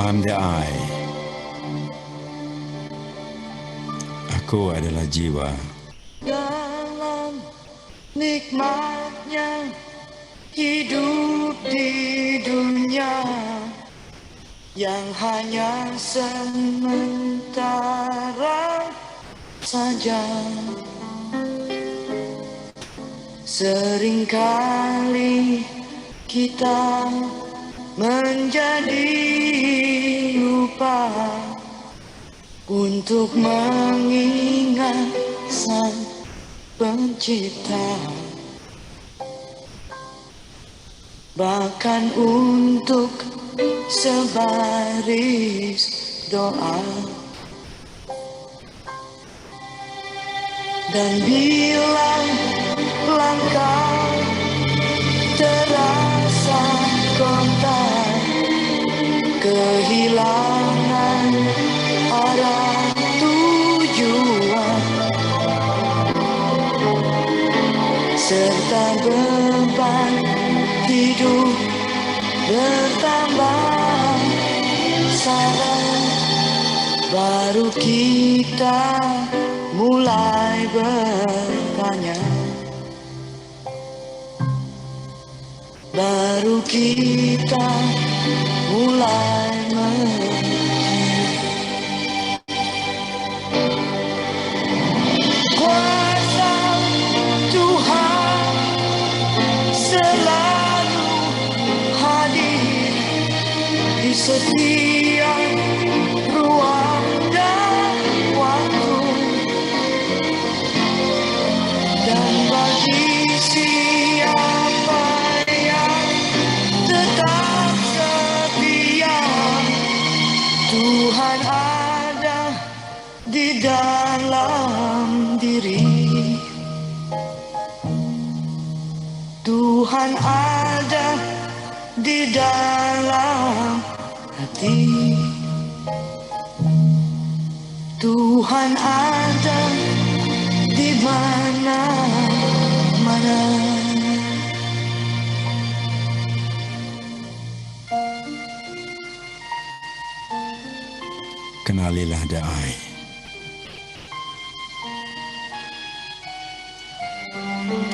Speaker 2: I'm the I. Aku adalah jiwa.
Speaker 7: Dalam nikmatnya hidup di dunia yang hanya sementara saja. Seringkali kita menjadi lupa untuk mengingat Sang Pencipta, bahkan untuk sebaris doa. Dan bila langkah terasa kontak, kehilangan arah tujuan, serta beban hidup bertambah, saat baru kita mulai bertanya, baru kita mulai kuasa Tuhan selalu hadir di setiap ruang dan waktu, dan bagi siapa yang tetap setia, Tuhan ada di dalam diri. Tuhan ada di dalam hati. Tuhan ada di mana-mana.
Speaker 2: Kenalilah the I.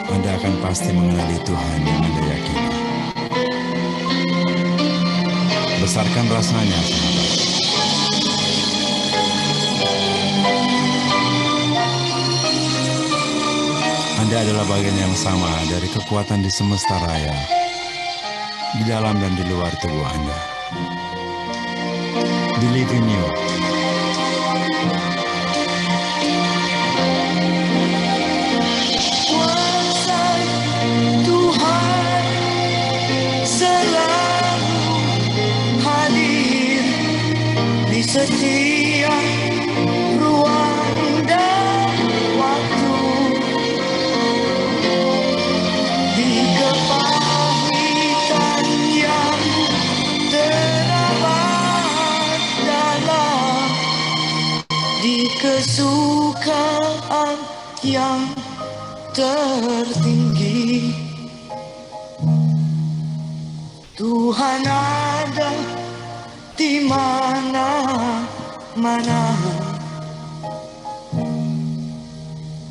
Speaker 2: Anda akan pasti mengenali Tuhan yang Anda yakini. Besarkan rasanya, sahabat. Anda adalah bagian yang sama dari kekuatan di semesta raya, di dalam dan di luar tubuh Anda. Believe in you.
Speaker 7: Kuasa Tuhan selalu hadir di setiap ruang dan waktu, di kepahitan yang teramat dalam, di kesukaan yang tertinggi. Tuhan ada di mana-mana.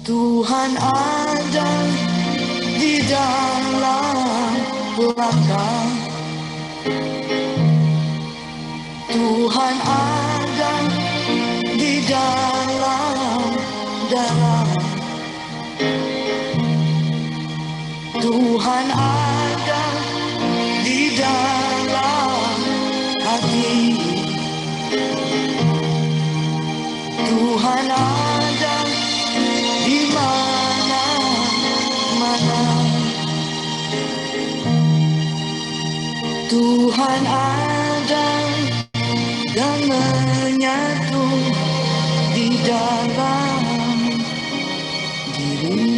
Speaker 7: Tuhan ada di dalam langkah. Tuhan ada di dalam. Tuhan ada di dalam hati. Tuhan ada di mana-mana. Tuhan ada dan menyatu di dalam diri.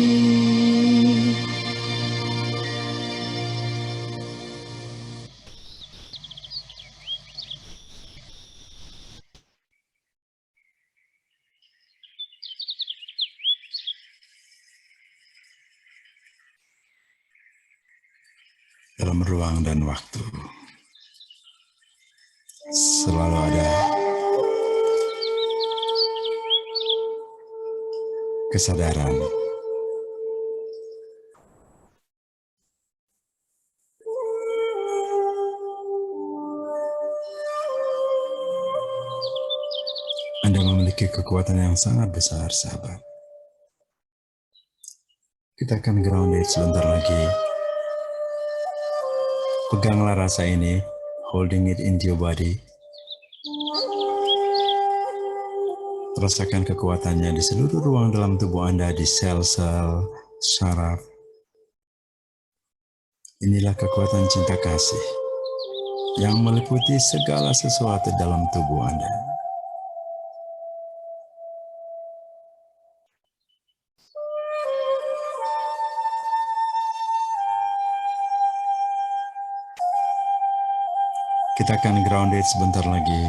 Speaker 2: Dalam ruang dan waktu selalu ada kesadaran. Anda memiliki kekuatan yang sangat besar, sahabat. Kita akan grounded sebentar lagi. Peganglah rasa ini, holding it into your body. Rasakan kekuatannya di seluruh ruang dalam tubuh Anda, di sel-sel saraf. Inilah kekuatan cinta kasih yang meliputi segala sesuatu dalam tubuh Anda. Kita akan grounded sebentar lagi.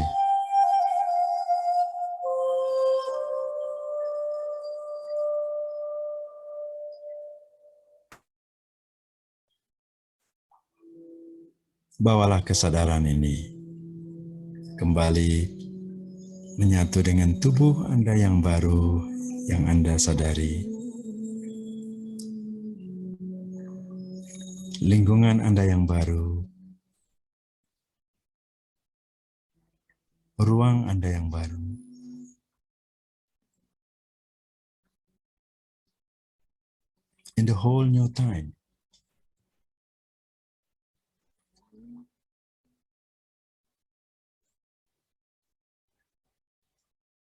Speaker 2: Bawalah kesadaran ini kembali menyatu dengan tubuh Anda yang baru yang Anda sadari. Lingkungan Anda yang baru. Ruang Anda yang baru. In the whole new time.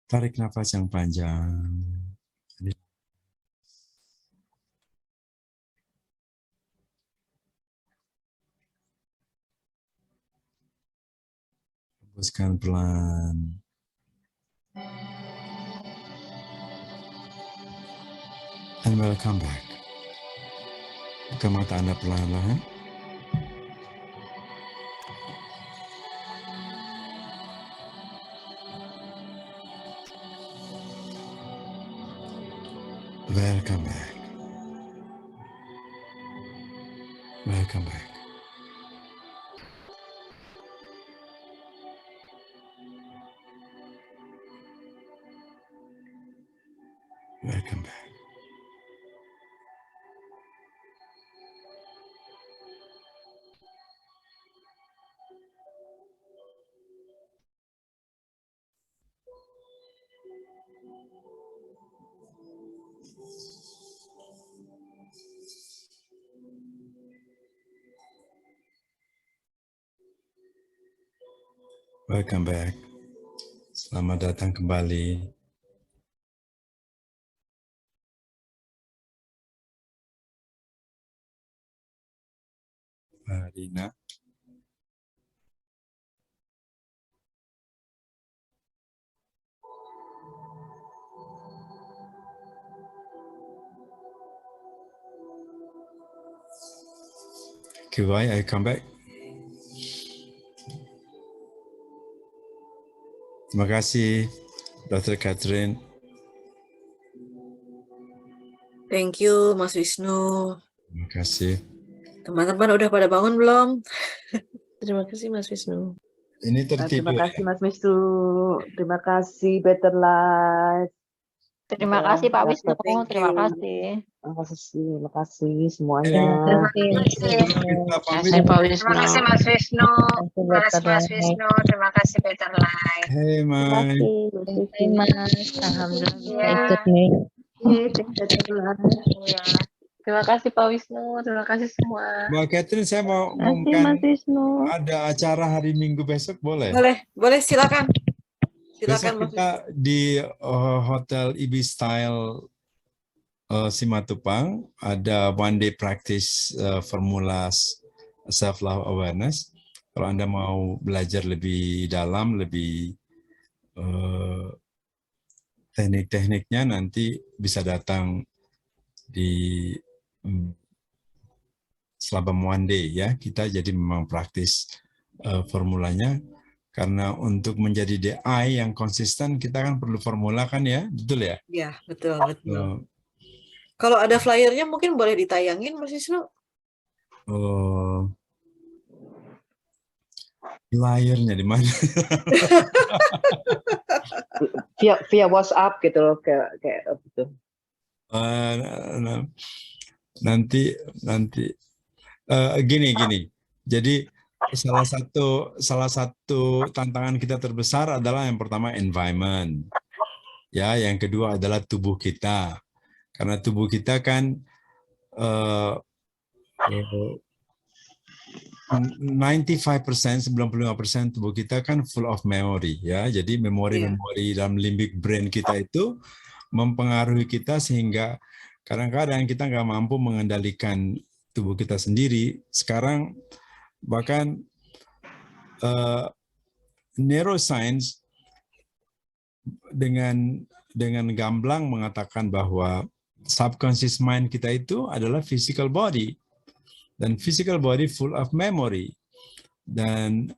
Speaker 2: Tarik nafas yang panjang. Hembuskan pelan. And welcome back. Buka mata Anda perlahan-lahan. Welcome back. Welcome back. Welcome back. Welcome back. Selamat datang kembali. Rina. Kuwai, I come back. Terima kasih, Dr. Catherine.
Speaker 1: Thank you, Mas Wisnu.
Speaker 2: Terima kasih.
Speaker 1: Teman-teman udah pada bangun belum? Terima kasih Mas Wisnu.
Speaker 2: Ini tertidur.
Speaker 3: Terima kasih Mas Wisnu. Terima kasih Better Life.
Speaker 8: Terima
Speaker 3: Ya,
Speaker 8: kasih Pak Wisnu.
Speaker 3: thank
Speaker 8: Terima
Speaker 3: you.
Speaker 8: kasih.
Speaker 3: Terima kasih semuanya.
Speaker 2: Kita
Speaker 8: Terima
Speaker 2: pamit.
Speaker 8: kasih Pak Wisnu.
Speaker 9: Terima kasih Mas Wisnu.
Speaker 8: Terima
Speaker 9: Terima kasih Mas Wisnu. Terima kasih Better Life.
Speaker 2: Hey, Mai.
Speaker 8: kasih Mas. Alhamdulillah
Speaker 9: Ya.
Speaker 8: ikut nih.
Speaker 3: Better Life.
Speaker 9: Ya.
Speaker 8: Terima kasih Pak Wisnu. Terima kasih semua.
Speaker 2: Mbak Catherine, saya mau
Speaker 8: Terima kasih
Speaker 2: umumkan
Speaker 8: Mas Wisnu.
Speaker 2: ada acara hari Minggu besok, boleh?
Speaker 1: Boleh silakan. Silakan
Speaker 2: Besok
Speaker 1: Mas
Speaker 2: kita di Hotel Ibis Style Simatupang ada one day practice formula self love awareness. Kalau Anda mau belajar lebih dalam, lebih teknik-tekniknya, nanti bisa datang di selama one day ya. Kita jadi memang praktis formulanya. Karena untuk menjadi DI yang konsisten, kita kan perlu formula kan ya, betul ya?
Speaker 1: Iya, betul. Kalau ada flyernya mungkin boleh ditayangin, Mas Wisnu.
Speaker 2: Flyernya di mana?
Speaker 3: Via WhatsApp gitu loh, kayak gitu.
Speaker 2: Nanti gini. Jadi salah satu tantangan kita terbesar adalah yang pertama environment. Ya, yang kedua adalah tubuh kita. Karena tubuh kita kan 95%, 95% tubuh kita kan full of memory ya. Jadi memori dalam limbic brain kita itu mempengaruhi kita sehingga kadang-kadang kita nggak mampu mengendalikan tubuh kita sendiri. Sekarang bahkan neuroscience dengan gamblang mengatakan bahwa subconscious mind kita itu adalah physical body, dan physical body full of memory. Dan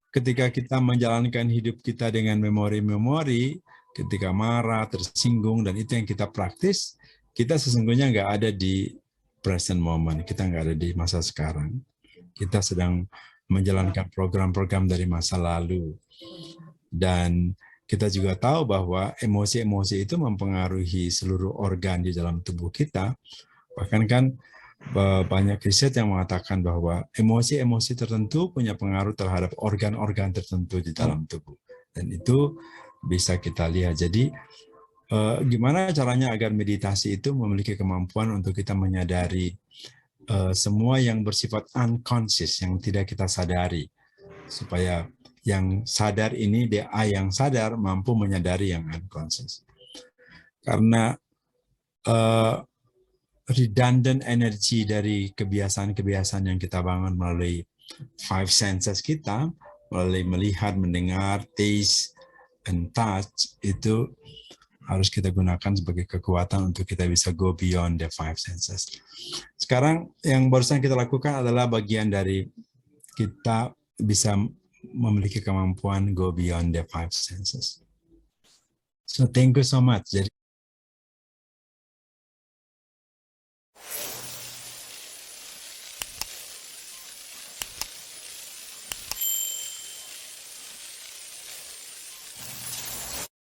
Speaker 2: ketika kita menjalankan hidup kita dengan memori-memori, ketika marah, tersinggung, dan itu yang kita praktis, kita sesungguhnya nggak ada di present moment, kita nggak ada di masa sekarang. Kita sedang menjalankan program-program dari masa lalu. Dan kita juga tahu bahwa emosi-emosi itu mempengaruhi seluruh organ di dalam tubuh kita. Bahkan kan banyak riset yang mengatakan bahwa emosi-emosi tertentu punya pengaruh terhadap organ-organ tertentu di dalam tubuh. Dan itu bisa kita lihat. Jadi gimana caranya agar meditasi itu memiliki kemampuan untuk kita menyadari semua yang bersifat unconscious, yang tidak kita sadari, supaya yang sadar ini, DA yang sadar, mampu menyadari yang unconscious. Karena redundant energy dari kebiasaan-kebiasaan yang kita bangun melalui 5 senses kita, melalui melihat, mendengar, taste, and touch, itu harus kita gunakan sebagai kekuatan untuk kita bisa go beyond the 5 senses. Sekarang yang barusan kita lakukan adalah bagian dari kita bisa memiliki kemampuan go beyond the 5 senses. So thank you so much. Jadi